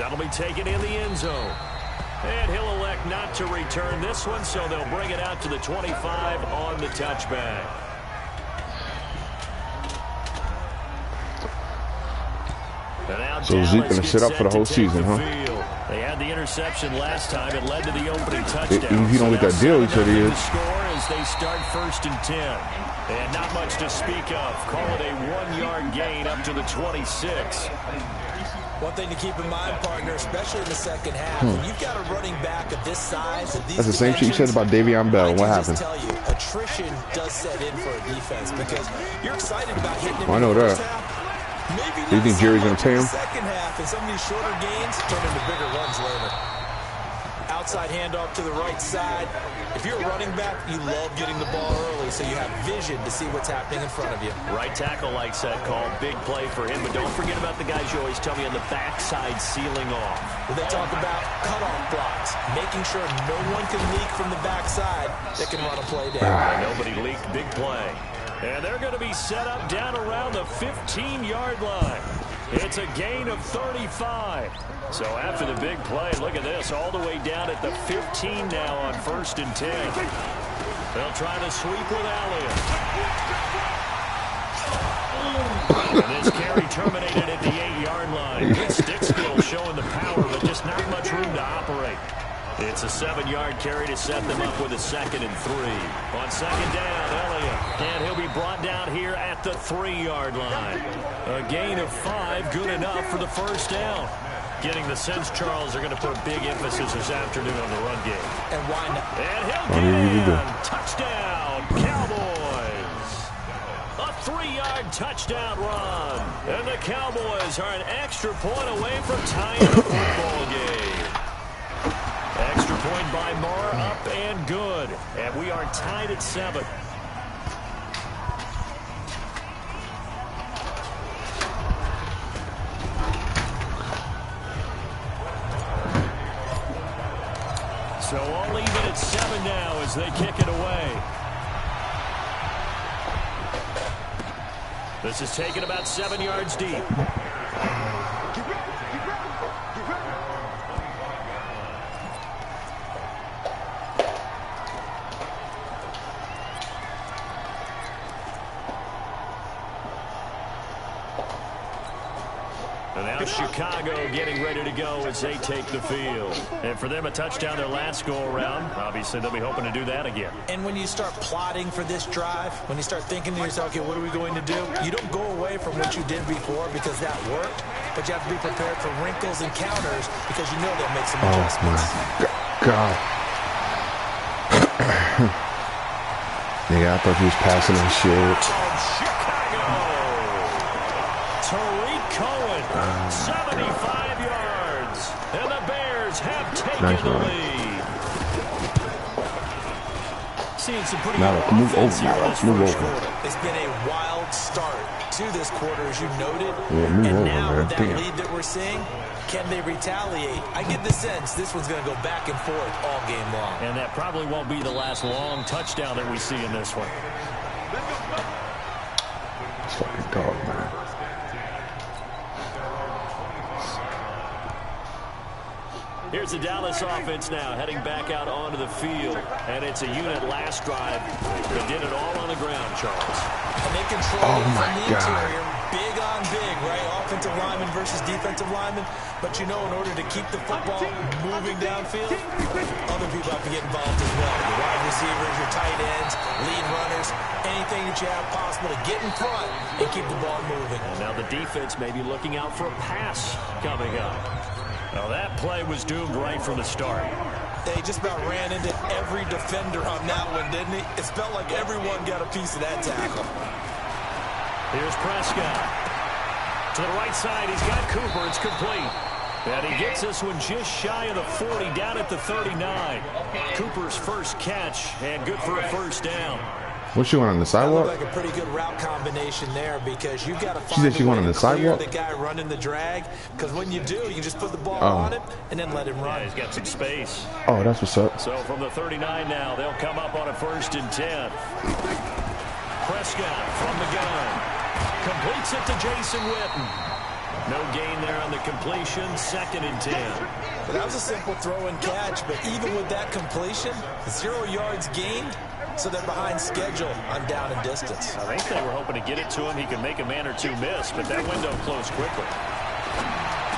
That'll be taken in the end zone. And he'll elect not to return this one, so they'll bring it out to the 25 on the touchback. So Zeke going to sit up for the whole season, huh? They had the interception last time. It led to the opening touchdown. If he don't get that deal, he said he is. Score as they start 1st and 10. And not much to speak of. Call it a 1-yard gain up to the 26. One thing to keep in mind, partner, especially in the second half, when you've got a running back of this size, of these that's the same shit you said about Davion Bell. What happened? I can just tell you, attrition does set in for a defense because you're excited about hitting him I know in the that. first half. Maybe Do you think Jerry's going to pay him? Second half, and some of these shorter gains turn into bigger runs later. Outside handoff to the right side. If you're a running back, you love getting the ball early so you have vision to see what's happening in front of you. Right tackle likes that call. Big play for him, but don't forget about the guys you always tell me on the backside sealing off. Well, they talk about cutoff blocks, making sure no one can leak from the backside that can run a play down. Nobody leaked. Big play. And they're going to be set up down around the 15-yard line. It's a gain of 35. So after the big play, look at this, all the way down at the 15 now on 1st and 10. They'll try to sweep with Elliott. And this carry terminated at the 8-yard line. Good stick skill showing the power, but just not much room to operate. It's a 7-yard carry to set them up with a 2nd and 3. On 2nd down, Elliott. And he'll be brought down here at the 3-yard line. A gain of 5, good enough for the 1st down. Getting the sense, Charles, they're going to put a big emphasis this afternoon on the run game. And why not? And he'll get in. Touchdown, Cowboys. A 3-yard touchdown run. And the Cowboys are an extra point away from tying the football game. Extra point by Moore, up and good. And we are tied at 7. So all even at 7 now as they kick it away. This is taken about 7 yards deep. And now Chicago getting ready to go as they take the field. And for them, a touchdown their last go-around. Obviously, they'll be hoping to do that again. And when you start plotting for this drive, when you start thinking to yourself, okay, what are we going to do? You don't go away from what you did before because that worked, but you have to be prepared for wrinkles and counters because you know they'll make some adjustments. Oh, my God. Nigga, I thought he was passing and shit. Tariq Cohen, 75 yards, and the Bears have taken the lead. Seeing some pretty good move over, offense here in this first quarter. It's been a wild start to this quarter, as you noted. Yeah, move and over, now man. with that lead that we're seeing, can they retaliate? I get the sense this one's going to go back and forth all game long. And that probably won't be the last long touchdown that we see in this one. It's fucking dog, man. Here's the Dallas offense now, heading back out onto the field. And it's a unit last drive that did it all on the ground, Charles. And they control it from the interior. Big on big, right? Offensive lineman versus defensive lineman. But you know, in order to keep the football moving downfield, other people have to get involved as well. Your wide receivers, your tight ends, lead runners, anything that you have possible to get in front and keep the ball moving. And now the defense may be looking out for a pass coming up. Now that play was doomed right from the start. They just about ran into every defender on that one, didn't he? It felt like everyone got a piece of that tackle. Here's Prescott. To the right side, he's got Cooper. It's complete. And he gets this one just shy of the 40, down at the 39. Cooper's first catch, and good for a first down. What's she on the sidewalk? That looked like a pretty good route combination there because you've got to She said she went on the sidewalk? the guy running the drag. Because when you do, you can just put the ball on him and then let him run. Yeah, he's got some space. Oh, that's what's up. So from the 39 now, they'll come up on a 1st and 10. Prescott from the gun. Completes it to Jason Witten. No gain there on the completion, 2nd and 10. Well, that was a simple throw and catch, but even with that completion, 0 yards gained, so they're behind schedule on down and distance. I think they were hoping to get it to him. He could make a man or two miss, but that window closed quickly.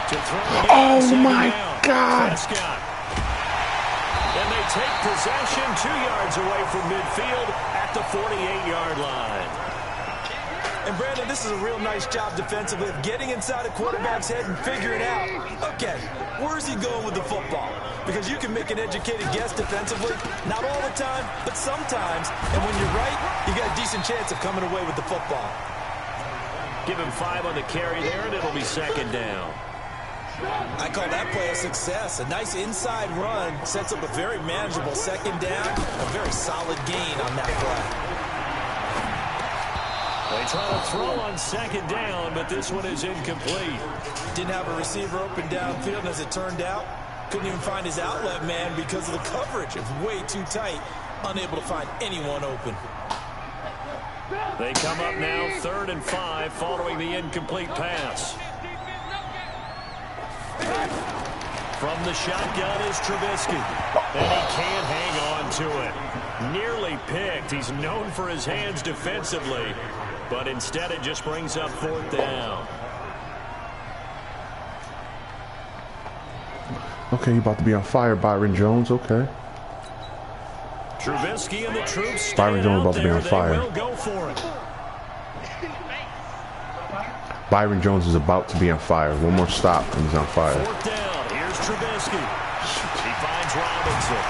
To throw oh, my God. Prescott. And they take possession 2 yards away from midfield at the 48-yard line. And, Brandon, this is a real nice job defensively of getting inside a quarterback's head and figuring out, okay, where's he going with the football? Because you can make an educated guess defensively, not all the time, but sometimes. And when you're right, you got a decent chance of coming away with the football. Give him 5 on the carry there, and it'll be 2nd down. I call that play a success. A nice inside run sets up a very manageable 2nd down, a very solid gain on that play. They try to throw on 2nd down, but this one is incomplete. Didn't have a receiver open downfield, and as it turned out, couldn't even find his outlet man because of the coverage. It was way too tight, unable to find anyone open. They come up now 3rd and 5 following the incomplete pass. From the shotgun is Trubisky, and he can't hang on to it. Nearly picked. He's known for his hands defensively, but instead it just brings up 4th down. Okay, you about to be on fire, Byron Jones. Okay. Trubisky and the troops. Byron Jones about to be on fire. Will go for it. Byron Jones is about to be on fire. One more stop and he's on fire. 4th down. Here's Trubisky. He finds Robinson.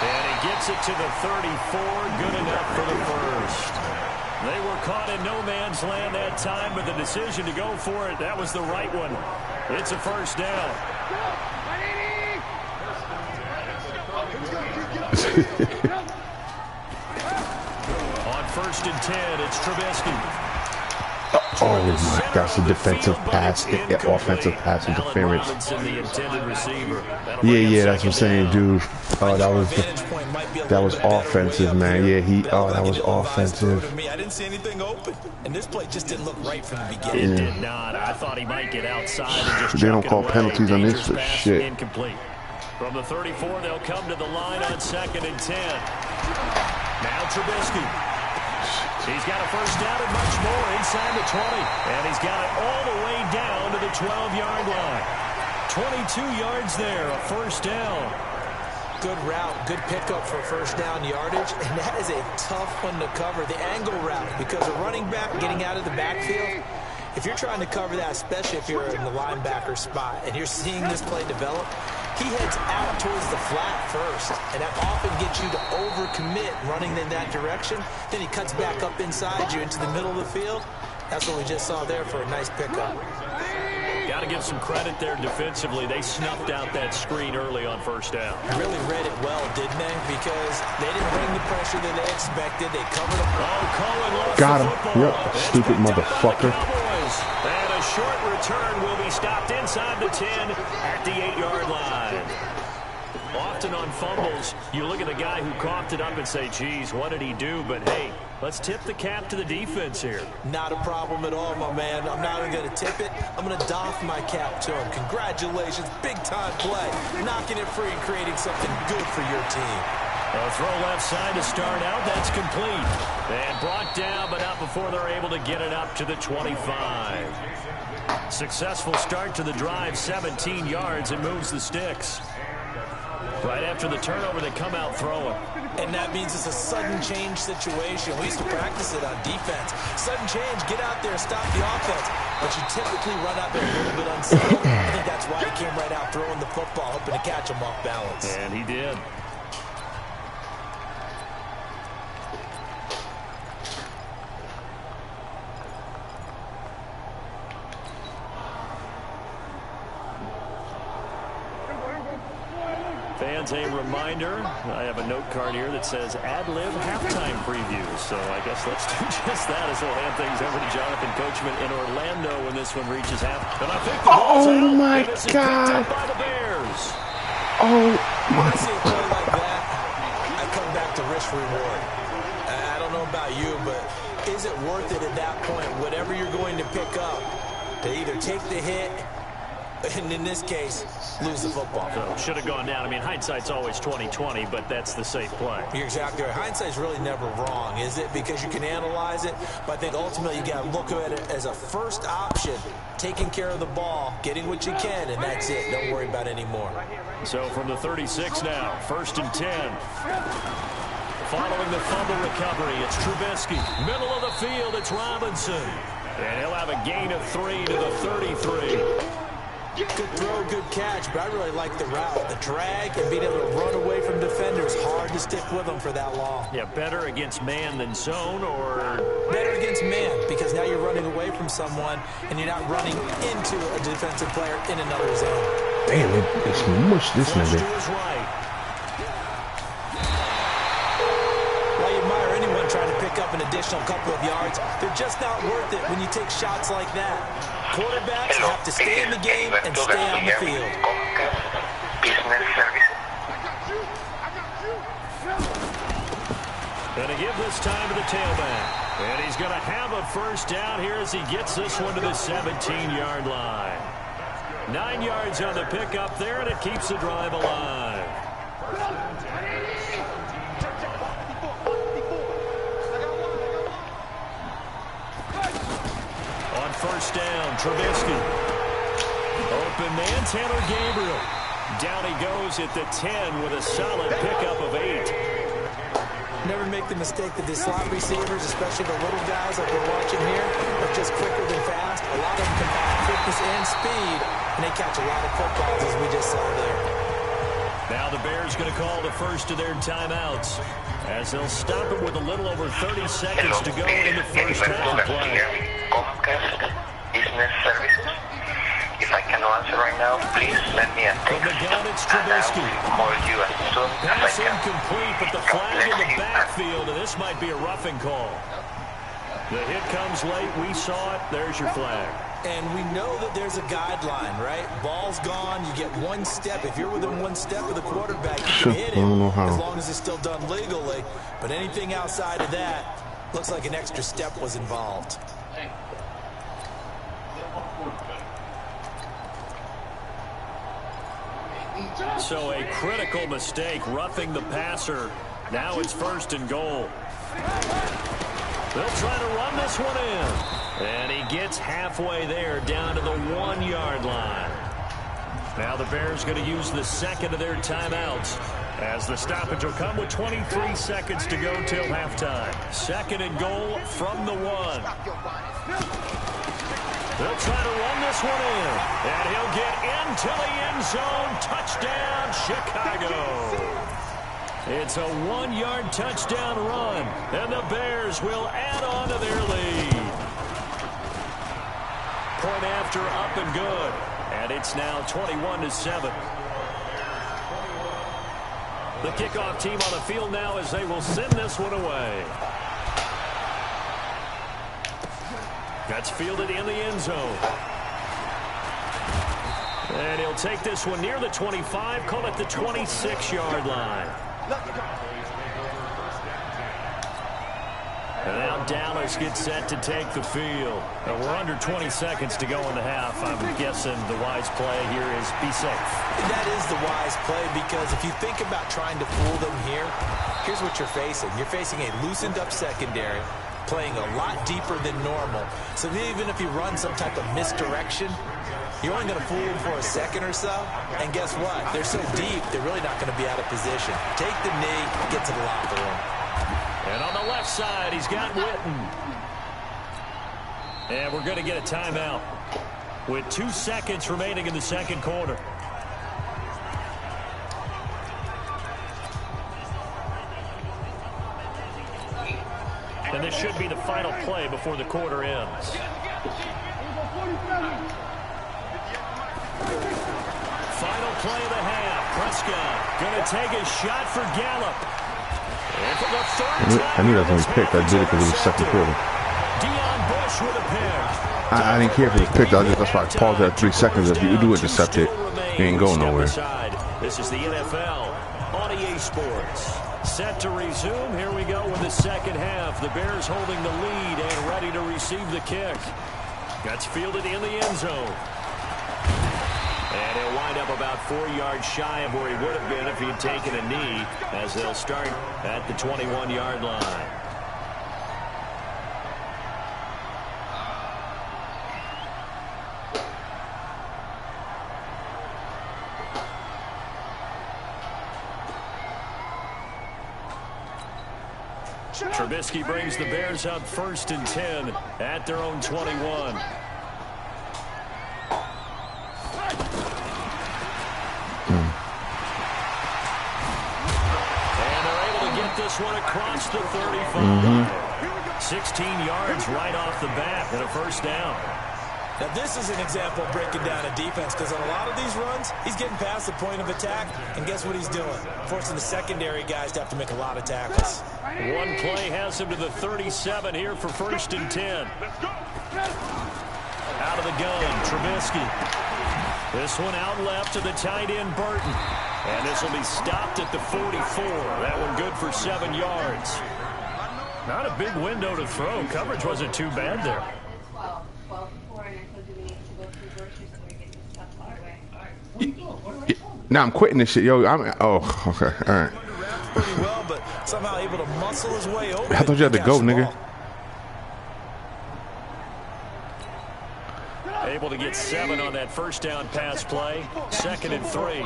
And he gets it to the 34. Good enough for the first. They were caught in no man's land that time, but the decision to go for it, that was the right one. It's a 1st down. On 1st and 10, it's Trubisky. Oh my gosh, the defensive pass, offensive pass interference. Yeah, that's what I'm saying, dude. Oh, that was offensive, man. Yeah, that was offensive. I didn't see anything open, and this play just didn't look right from the beginning. It did not. I thought he might get outside and just they don't call penalties on this for shit. Incomplete. From the 34, they'll come to the line on 2nd and 10. Now Trubisky. He's got a 1st down and much more inside the 20. And he's got it all the way down to the 12-yard line. 22 yards there, a 1st down. Good route, good pickup for 1st down yardage. And that is a tough one to cover, the angle route. Because a running back getting out of the backfield, if you're trying to cover that, especially if you're in the linebacker spot, and you're seeing this play develop, he heads out towards the flat first, and that often gets you to overcommit running in that direction. Then he cuts back up inside you into the middle of the field. That's what we just saw there for a nice pickup. Got to give some credit there defensively. They snuffed out that screen early on 1st down. Really read it well, didn't they? Because they didn't bring the pressure that they expected. They covered up. Got him. Yep, stupid motherfucker. And a short return will be stopped inside the 10 at the 8-yard line. Often on fumbles, you look at the guy who coughed it up and say, geez, what did he do? But, hey, let's tip the cap to the defense here. Not a problem at all, my man. I'm not even going to tip it. I'm going to doff my cap to him. Congratulations. Big-time play. Knocking it free and creating something good for your team. A throw left side to start out. That's complete. And brought down, but not before they're able to get it up to the 25. Successful start to the drive, 17 yards, and moves the sticks. Right after the turnover, they come out throwing. And that means it's a sudden change situation. We used to practice it on defense. Sudden change, get out there, stop the offense. But you typically run out there a little bit unsettled. I think that's why he came right out throwing the football, hoping to catch him off balance. And he did. Fans, a reminder, I have a note card here that says ad-lib halftime preview. So I guess let's do just that as we'll hand things over to Jonathan Coachman in Orlando when this one reaches half. And I think the ball's out, my and this is God. picked up by the Bears. Oh, my When I see a play like that, I come back to risk reward. I don't know about you, but is it worth it at that point, whatever you're going to pick up? They either take the hit, and in this case, lose the football. So should have gone down. I mean, hindsight's always 20/20, but that's the safe play. You're exactly right. Hindsight's really never wrong, is it? Because you can analyze it, but I think ultimately you got to look at it as a first option, taking care of the ball, getting what you can, and that's it. Don't worry about it anymore. So from the 36 now, 1st and 10. Following the fumble recovery, it's Trubisky. Middle of the field, it's Robinson. And he'll have a gain of 3 to the 33. Good throw, good catch, but I really like the route. The drag and being able to run away from defenders, hard to stick with them for that long. Yeah, better against man than zone, or? Better against man, because now you're running away from someone, and you're not running into a defensive player in another zone. Damn, it's mushed this nigga. Right. While you admire anyone trying to pick up an additional couple of yards, they're just not worth it when you take shots like that. Quarterbacks have to stay in the game and stay on the field. Gonna give this time to the tailback. And he's gonna have a first down here as he gets this one to the 17-yard line. 9 yards on the pickup there, and it keeps the drive alive. On first down, Trubisky. Open man, Tanner Gabriel. Down he goes at the 10 with a solid pickup of 8. Never make the mistake that the slot receivers, especially the little guys like we're watching here, are just quicker than fast. A lot of them combine quickness and speed, and they catch a lot of footballs, as we just saw there. Now the Bears going to call the first of their timeouts, as they'll stop it with a little over 30 seconds to go in the first half of play. Business services. If I cannot answer right now, please send me a text. From the gun, it's Trubisky. Call you as soon as I Pass can. incomplete, but the flag in the backfield, and this might be a roughing call. The hit comes late. We saw it. There's your flag. And we know that there's a guideline, right? Ball's gone. You get one step. If you're within one step of the quarterback, you can hit him as long as it's still done legally. But anything outside of that, looks like an extra step was involved. So a critical mistake, roughing the passer. Now it's 1st and goal. They'll try to run this one in. And he gets halfway there, down to the 1-yard line. Now the Bears going to use the second of their timeouts, as the stoppage will come with 23 seconds to go till halftime. 2nd and goal from the 1. They'll try to run this one in, and he'll get into the end zone. Touchdown, Chicago. It's a 1-yard touchdown run, and the Bears will add on to their lead. Point after, up and good, and it's now 21-7. The kickoff team on the field now as they will send this one away. That's fielded in the end zone. And he'll take this one near the 25, call it the 26-yard line. And now Dallas gets set to take the field. And we're under 20 seconds to go in the half. I'm guessing the wise play here is be safe. That is the wise play, because if you think about trying to fool them here, here's what you're facing. You're facing a loosened up secondary, playing a lot deeper than normal. So even if you run some type of misdirection, you're only going to fool them for a second or so. And guess what? They're so deep, they're really not going to be out of position. Take the knee, get to the locker room. And on the left side, he's got Witten. And we're going to get a timeout with 2 seconds remaining in the second quarter. And this should be the final play before the quarter ends. Final play of the half. Prescott going to take a shot for Gallup. I knew that was only picked. I did it because it was second quarter. Bush with a pick. I didn't care if it was picked. That's why I paused at 3 seconds. If you do intercept it, you ain't going nowhere. This is the NFL on EA Sports. Set to resume. Here we go with the second half. The Bears holding the lead and ready to receive the kick. That's fielded in the end zone. And he'll wind up about 4 yards shy of where he would have been if he had taken a knee, as they'll start at the 21-yard line. Trubisky brings the Bears up 1st and 10 at their own 21. This one across the 35. 16 yards right off the bat and a first down. Now this is an example of breaking down a defense, because on a lot of these runs, he's getting past the point of attack, and guess what he's doing? Forcing the secondary guys to have to make a lot of tackles. One play has him to the 37 here for 1st and 10. Out of the gun, Trubisky. This one out left to the tight end, Burton. And this will be stopped at the 44. That one good for 7 yards. Not a big window to throw. Coverage wasn't too bad there. Now I'm quitting this shit, yo. Okay, all right. Pretty well, but somehow able to muscle his way over. I thought you had to go, nigga. Able to get 7 on that first down pass play. 2nd and 3.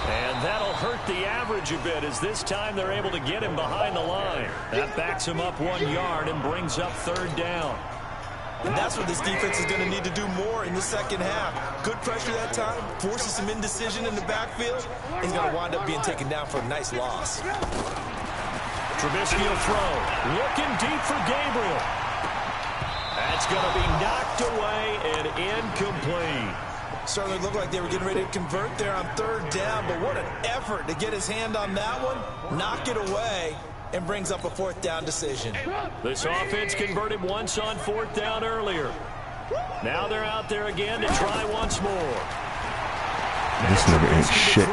And that'll hurt the average a bit, as this time they're able to get him behind the line. That backs him up 1 yard and brings up 3rd down. And that's what this defense is going to need to do more in the second half. Good pressure that time, forces some indecision in the backfield. He's going to wind up being taken down for a nice loss. Trubisky will throw. Looking deep for Gabriel. That's going to be knocked away and incomplete. Certainly looked like they were getting ready to convert there on 3rd down, but what an effort to get his hand on that one, knock it away, and brings up a 4th down decision. This offense converted once on 4th down earlier. Now they're out there again to try once more. This nigga ain't shit.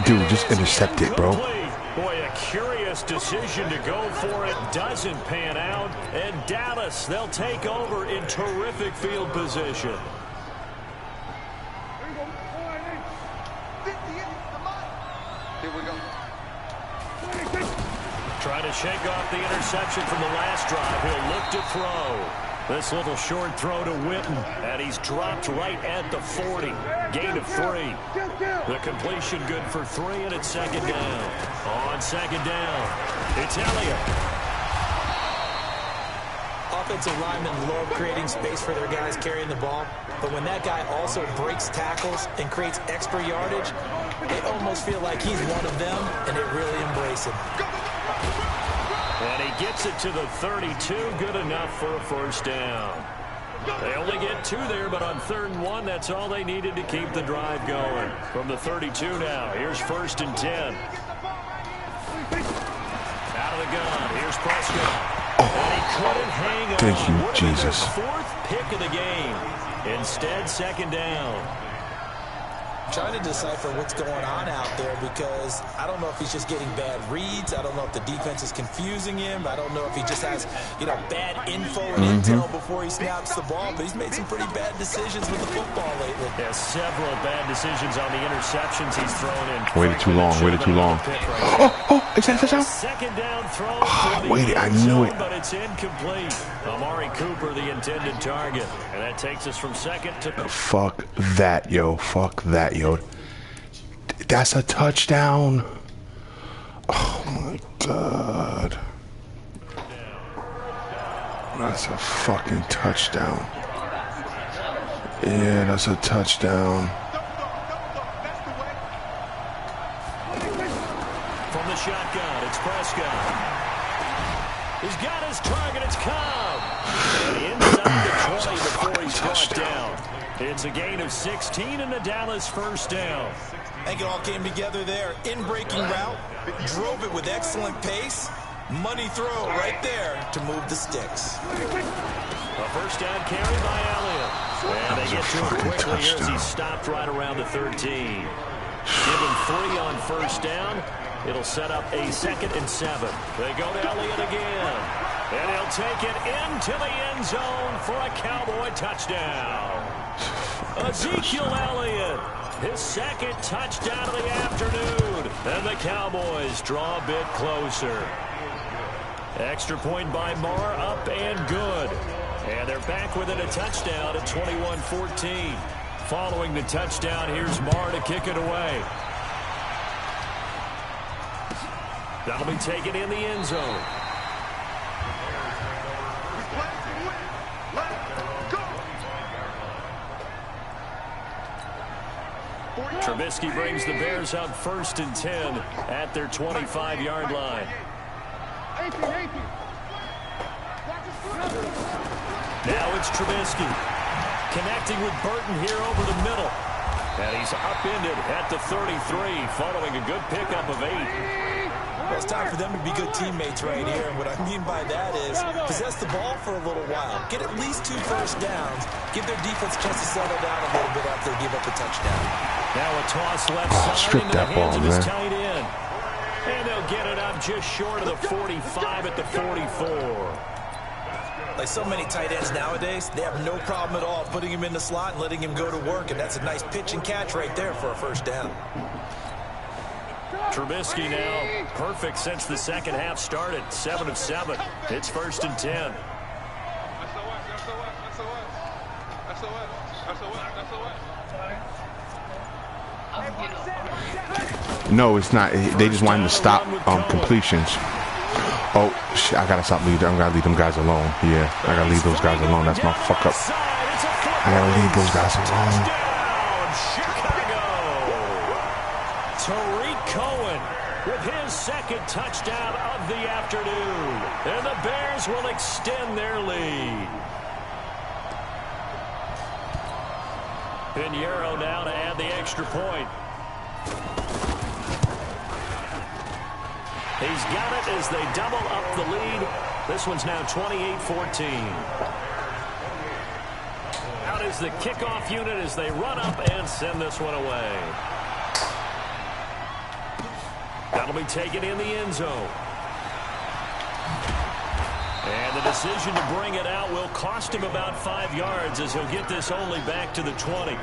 Dude, just intercept it, bro. Boy, a curious decision to go for it. Doesn't pan out. And Dallas, they'll take over in terrific field position. Here we go. Trying to shake off the interception from the last drive. He'll look to throw. This little short throw to Witten, and he's dropped right at the 40. Gain of 3. The completion good for 3, and it's 2nd down. On 2nd down, it's Elliott. Offensive linemen love creating space for their guys carrying the ball, but when that guy also breaks tackles and creates extra yardage, they almost feel like he's one of them, and they really embrace him. And he gets it to the 32, good enough for a first down. They only get 2 there, but on 3rd and 1, that's all they needed to keep the drive going. From the 32 now, here's 1st and 10. Out of the gun, here's Prescott. And he couldn't hang on. Thank you, Jesus. 4th pick of the game. Instead, 2nd down. Trying to decipher what's going on out there, because I don't know if he's just getting bad reads. I don't know if the defense is confusing him. I don't know if he just has, bad info and intel before he snaps the ball. But he's made some pretty bad decisions with the football lately. Yeah, several bad decisions on the interceptions he's thrown in. Waited too long. Waited too long. Is that a touchdown? 2nd down throw. Wait, I knew it. But it's incomplete. Amari Cooper, the intended target. And that takes us from 2nd to... Fuck that, yo. Fuck that, yo. That's a touchdown. Oh, my God. That's a fucking touchdown. Yeah, that's a touchdown. From the shotgun, it's Prescott. He's got his target, it's Cobb. And inside the 20 before he's brought down. It's a gain of 16 and the Dallas first down. I think it all came together there. In-breaking route, drove it with excellent pace. Money throw right there to move the sticks. A first down carry by Elliott. And they get to him quickly here as he's stopped right around the 13. Give him 3 on first down. It'll set up a 2nd and 7. They go to Elliott again. And he'll take it into the end zone for a Cowboy touchdown. Ezekiel Elliott, his 2nd touchdown of the afternoon. And the Cowboys draw a bit closer. Extra point by Marr, up and good. And they're back within a touchdown at 21-14. Following the touchdown, here's Marr to kick it away. That'll be taken in the end zone. Trubisky brings the Bears up 1st and 10 at their 25-yard line. Now it's Trubisky connecting with Burton here over the middle. And he's upended at the 33 following a good pickup of 8. Well, it's time for them to be good teammates right here. And what I mean by that is possess the ball for a little while. Get at least 2 first downs. Give their defense a chance to settle down a little bit after they give up a touchdown. Now a toss left side into the hands of his tight end. And they'll get it up just short of the 45 at the 44. Like so many tight ends nowadays, they have no problem at all putting him in the slot and letting him go to work. And that's a nice pitch and catch right there for a first down. Trubisky now perfect since the second half started. 7 of 7. It's 1st and 10. No, it's not. They just want him to stop completions. Oh, shit, I gotta stop leaving. I gotta leave them guys alone. Yeah, I gotta leave those guys alone. That's my fuck up. I gotta leave those guys alone. Tariq Cohen with his 2nd touchdown of the afternoon. And the Bears will extend their lead. Pinheiro now to add the extra point. He's got it as they double up the lead. This one's now 28-14. Out is the kickoff unit as they run up and send this one away. That'll be taken in the end zone. And the decision to bring it out will cost him about 5 yards as he'll get this only back to the 20.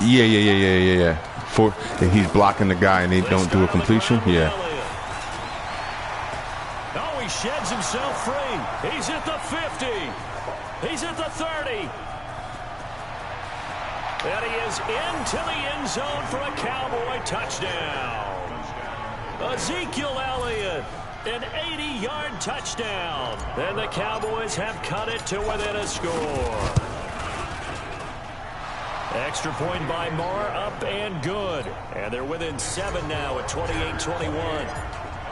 Yeah. He's blocking the guy and they don't do a completion. Yeah. Oh, he sheds himself free. He's at the 50. He's at the 30. And he is into the end zone for a Cowboy touchdown. Ezekiel Elliott, an 80-yard touchdown. And the Cowboys have cut it to within a score. Extra point by Marr, up and good. And they're within 7 now at 28-21.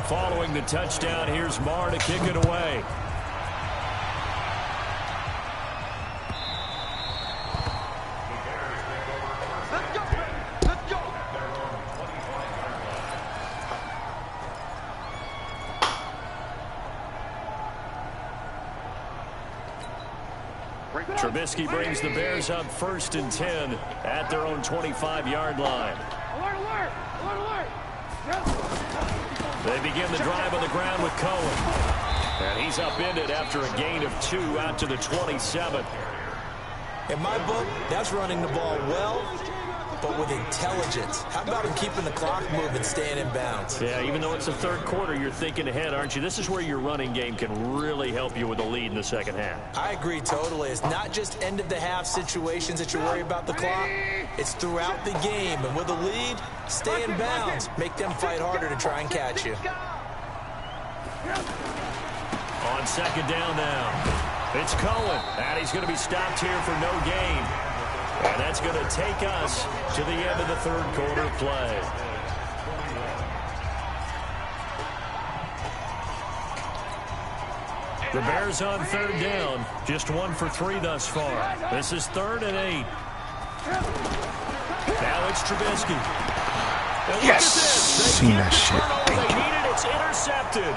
Following the touchdown, here's Marr to kick it away. Trubisky brings the Bears up 1st and 10 at their own 25-yard line. Alert, alert, alert. They begin the drive on the ground with Cohen. And he's upended after a gain of 2 out to the 27. In my book, that's running the ball well, but with intelligence. How about him keeping the clock moving, staying in bounds? Yeah, even though it's the 3rd quarter, you're thinking ahead, aren't you? This is where your running game can really help you with a lead in the second half. I agree totally. It's not just end-of-the-half situations that you worry about the clock. It's throughout the game. And with a lead, stay in bounds. Make them fight harder to try and catch you. On 2nd down now, it's Cohen. And he's going to be stopped here for no gain. And that's going to take us to the end of the 3rd quarter play. The Bears on 3rd down. Just 1 for 3 thus far. This is 3rd and 8. Now it's Trubisky. Yes! Seen that shit. They need it. It's intercepted.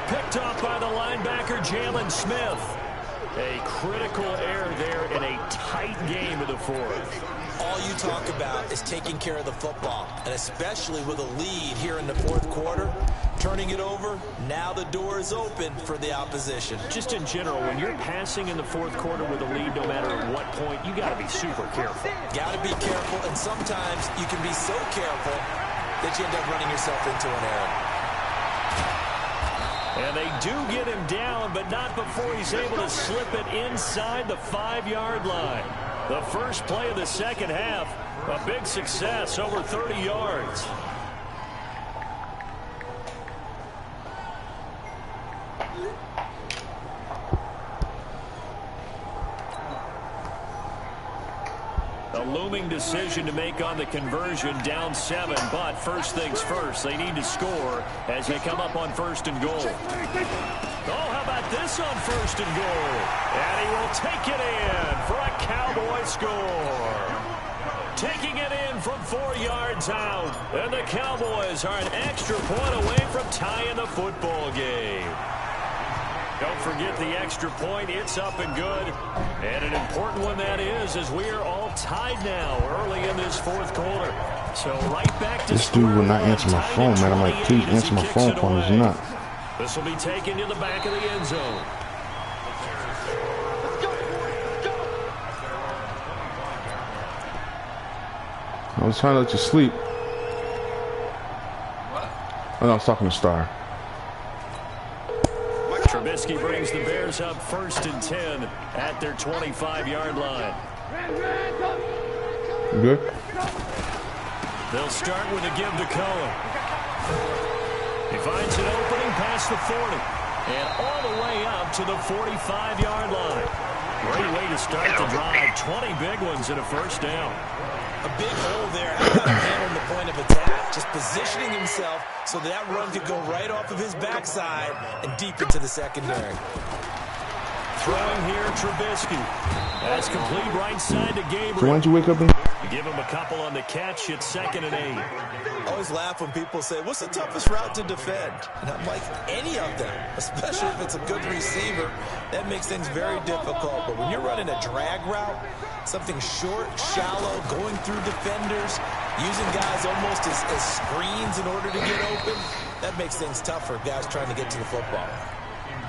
Picked off by the linebacker, Jalen Smith. A critical error there in a tight game of the 4th. all you talk about is taking care of the football, and especially with a lead here in the fourth quarter, turning it over, now the door is open for the opposition. Just in general, when you're passing in the fourth quarter with a lead, no matter at what point, you got to be super careful. Got to be careful, and sometimes you can be so careful that you end up running yourself into an error. And they do get him down, but not before he's able to slip it inside the 5-yard line. The first play of the second half, a big success, over 30 yards. A looming decision to make on the conversion, down 7, but first things first, they need to score as they come up on 1st and goal. Oh, how about this on 1st and goal? And he will take it in for a Cowboy score. Taking it in from 4 yards out, and the Cowboys are an extra point away from tying the football game. Don't forget the extra point. It's up and good. And an important one that is, as we are all tied now early in this fourth quarter. So right back to this dude will not answer my phone, man. I'm like, please answer my phone call. He's not. This will be taken to the back of the end zone. I was trying to let you sleep. Oh, no, I was talking to Star. Trubisky brings the Bears up 1st and 10 at their 25-yard line. Good. They'll start with a give to Cohen. He finds an opening past the 40 and all the way up to the 45-yard line. Great way to start the drive. 20 big ones and a first down. A big hole there. How about him handling the point of attack? Just positioning himself so that round could go right off of his backside and deep into the secondary. Throwing here, Trubisky. That's complete right side to Gabriel. So why don't you wake up and give him a couple on the catch. It's 2nd and 8. I always laugh when people say, what's the toughest route to defend? And I'm like, any of them, especially if it's a good receiver. That makes things very difficult. But when you're running a drag route, something short, shallow, going through defenders, using guys almost as screens in order to get open, that makes things tough for guys trying to get to the football.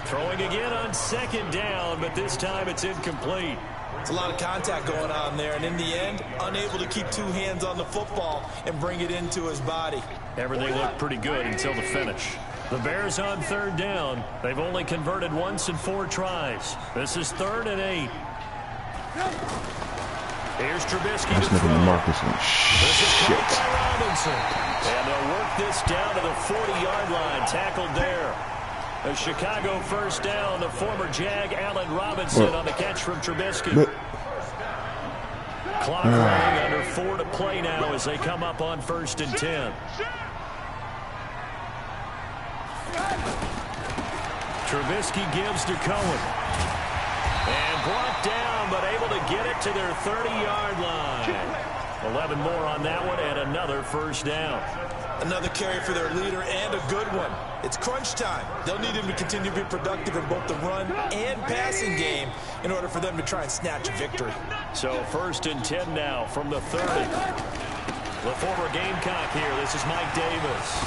Throwing again on 2nd down, but this time it's incomplete. It's a lot of contact going on there, and in the end, unable to keep 2 hands on the football and bring it into his body. Everything looked pretty good until the finish. The Bears on 3rd down. They've only converted once in 4 tries. This is 3rd and 8. Here's Trubisky to throw. This is caught by Robinson. And they'll work this down to the 40-yard line. Tackled there. A Chicago first down. The former Jag, Allen Robinson, on the catch from Trubisky. Clock running, under 4 to play now as they come up on 1st and 10. Trubisky gives to Cohen. And brought down, but able to get it to their 30-yard line. 11 more on that one, and another first down. Another carry for their leader, and a good one. It's crunch time. They'll need him to continue to be productive in both the run and passing game in order for them to try and snatch a victory. So 1st and 10 now from the 30. The former Gamecock here. This is Mike Davis.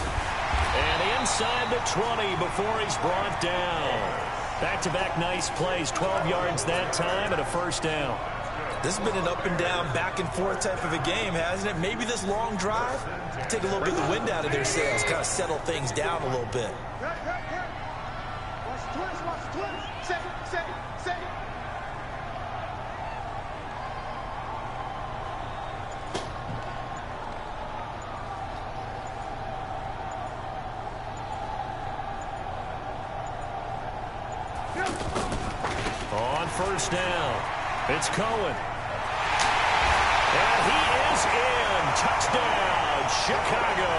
And inside the 20 before he's brought down. Back-to-back nice plays. 12 yards that time and a first down. This has been an up-and-down, back-and-forth type of a game, hasn't it? Maybe this long drive, take a little bit of the wind out of their sails, kind of settle things down a little bit. On first down, it's Cohen. And he is in. Touchdown, Chicago.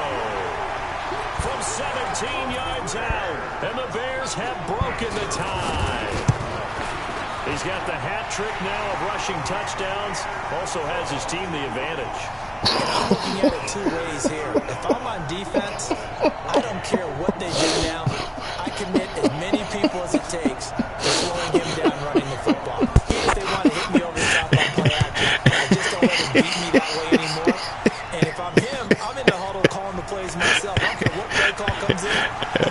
From 17 yards out, and the Bears have broken the tie. He's got the hat trick now of rushing touchdowns. Also has his team the advantage. I'm looking at it 2 ways here. If I'm on defense, I don't care what they do now. I commit as many people as it takes to slowing him down running the football. If they want to hit me over the top, I'll play action. I just don't let him beat me plays myself. I don't care what play call comes in. I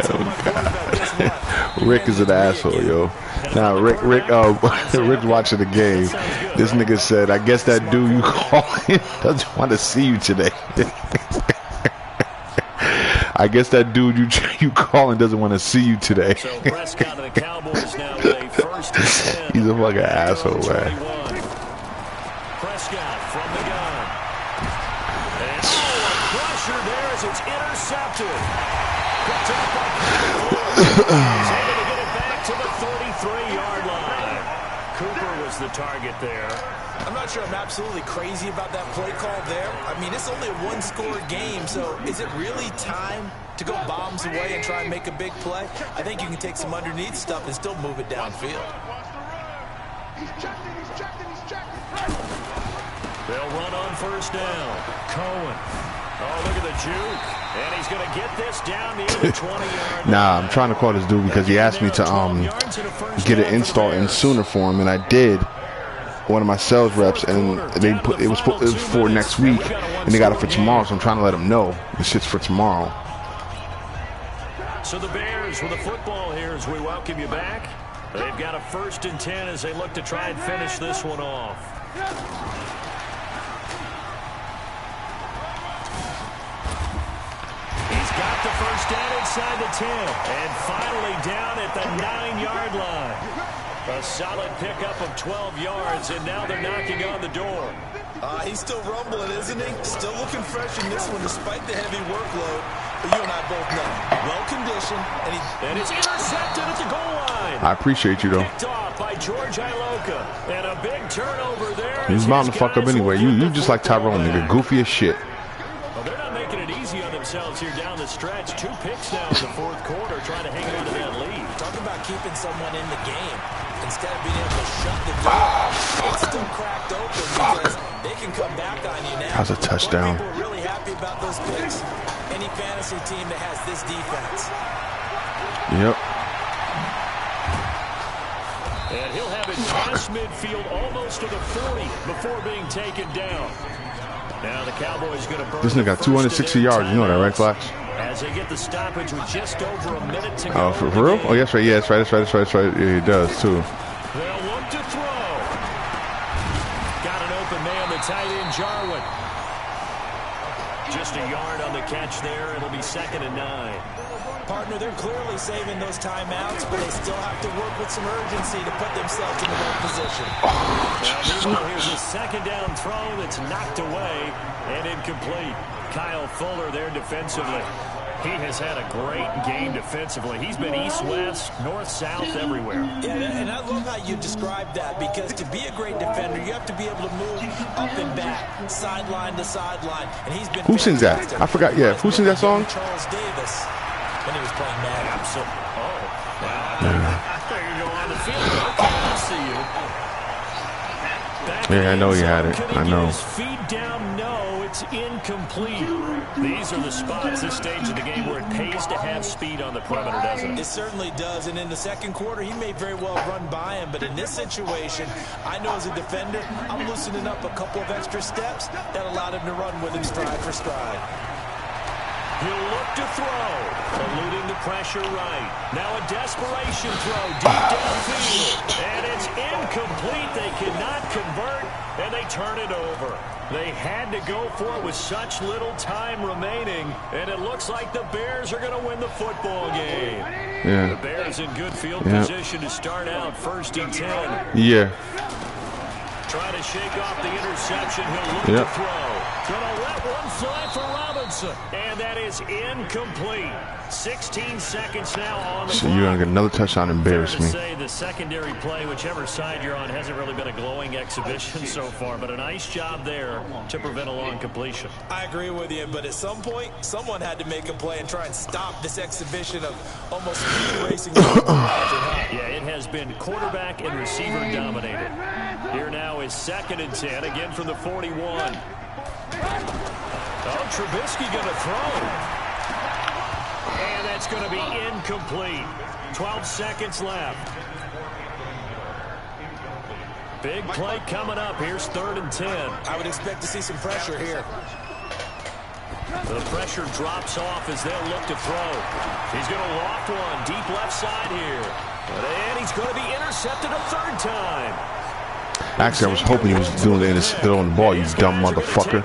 tell my quarterback, guess what? Rick is an asshole, yo. Now, Rick's watching the game. This nigga said, I guess that dude you calling doesn't want to see you today. I guess that dude you calling doesn't want to see you today. So Prescott and the Cowboys now with a first and 10. He's a fucking asshole, man. Prescott from the gun. And pressure there as it's intercepted. Picked up by Cooper. He's able to get it back to the 33-yard line. Cooper was the target there. I'm not sure I'm absolutely crazy about that play call there. I mean, it's only a one-score game, so is it really time to go bombs away and try and make a big play? I think you can take some underneath stuff and still move it downfield. They'll run on first down. Cohen. Oh, look at the juke. And he's going to get this down near the 20-yard line. Nah, I'm trying to call this dude because he asked me to get an install in Sooner for him, and I did. One of my sales reps, and they put it was for next week, and they got it for tomorrow. So I'm trying to let them know this shit's for tomorrow. So the Bears with the football here as we welcome you back. They've got a first and 10 as they look to try and finish this one off. He's got the first down inside the 10, and finally down at the 9-yard line. A solid pickup of 12 yards, and now they're knocking on the door. He's still rumbling, isn't he? Still looking fresh in this one despite the heavy workload. But you and I both know, well-conditioned, and it's intercepted at the goal line. I appreciate you, though. Picked off by George Iloka, and a big turnover there. He's bound to fuck up anyway. You just like Tyrone, nigga. Goofy as shit. Well, they're not making it easy on themselves here down the stretch. 2 picks now in the fourth quarter, trying to hang on to that lead. Talk about keeping someone in the game. Instead of being able to shut the door, it's still cracked open because they can come back on you now. How's a touchdown? People are really happy about those picks. Any fantasy team that has this defense. Yep. And he'll have it past midfield almost to the 40 before being taken down. Now the Cowboys going to burn. This nigga got 260 yards. You know that, right, Flash? As they get the stoppage with just over a minute to go. Oh, for real? Oh, yes, right. Yeah, that's right. Yeah, he does, too. They'll look to throw. Got an open man, the tight end, Jarwin. Just a yard on the catch there. It'll be 2nd and 9. Partner, they're clearly saving those timeouts, but they still have to work with some urgency to put themselves in the right position. Now, here's a 2nd down throw that's knocked away and incomplete. Kyle Fuller there defensively. He has had a great game defensively. He's been east-west, north-south, everywhere. Yeah, and I love how you described that, because to be a great defender, you have to be able to move up and back, sideline to sideline. And he's been. Who sings that? I forgot. Yeah, who sings that song? Charles Davis. When he was playing Madden. Absolutely. Oh, wow. There you go on the field. Okay, I see you. Yeah, I know he had it. I know. Feed down, no, it's incomplete. These are the spots, this stage of the game, where it pays to have speed on the perimeter, doesn't it? It certainly does, and in the second quarter, he may very well run by him, but in this situation, I know as a defender, I'm loosening up a couple of extra steps that allowed him to run with him stride for stride. He'll look to throw, eluding the pressure right. Now a desperation throw deep downfield, and it's incomplete. They cannot convert, and they turn it over. They had to go for it with such little time remaining, and it looks like the Bears are going to win the football game. Yeah. The Bears in good field position to start out 1st and 10. Yeah. Trying to shake off the interception. He'll look to throw. Gonna let one fly for Robinson. And that is incomplete. 16 seconds now on the clock. You're going to get another touchdown and embarrass me. Say the secondary play, whichever side you're on, hasn't really been a glowing exhibition so far, but a nice job there to prevent a long completion. I agree with you, but at some point, someone had to make a play and try and stop this exhibition of almost speed racing. Yeah, it has been quarterback and receiver dominated. Here now is 2nd and 10, again from the 41. Oh, Trubisky going to throw. And that's going to be incomplete. 12 seconds left. Big play coming up. Here's 3rd and 10. I would expect to see some pressure here. The pressure drops off as they'll look to throw. He's going to loft one deep left side here. And he's going to be intercepted a third time. Actually, I was hoping he was doing the throwing the ball, you dumb motherfucker.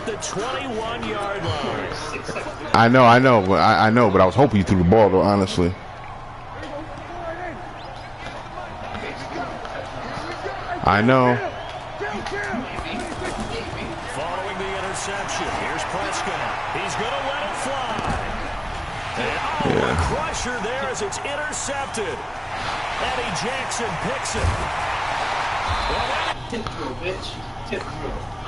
The 21-yard line. I know, but I was hoping you threw the ball, though, honestly. I know. Following the interception, here's Prescott. He's going to let it fly. And a crusher there as it's intercepted. Eddie Jackson picks it. Tip throw, bitch. Tip throw.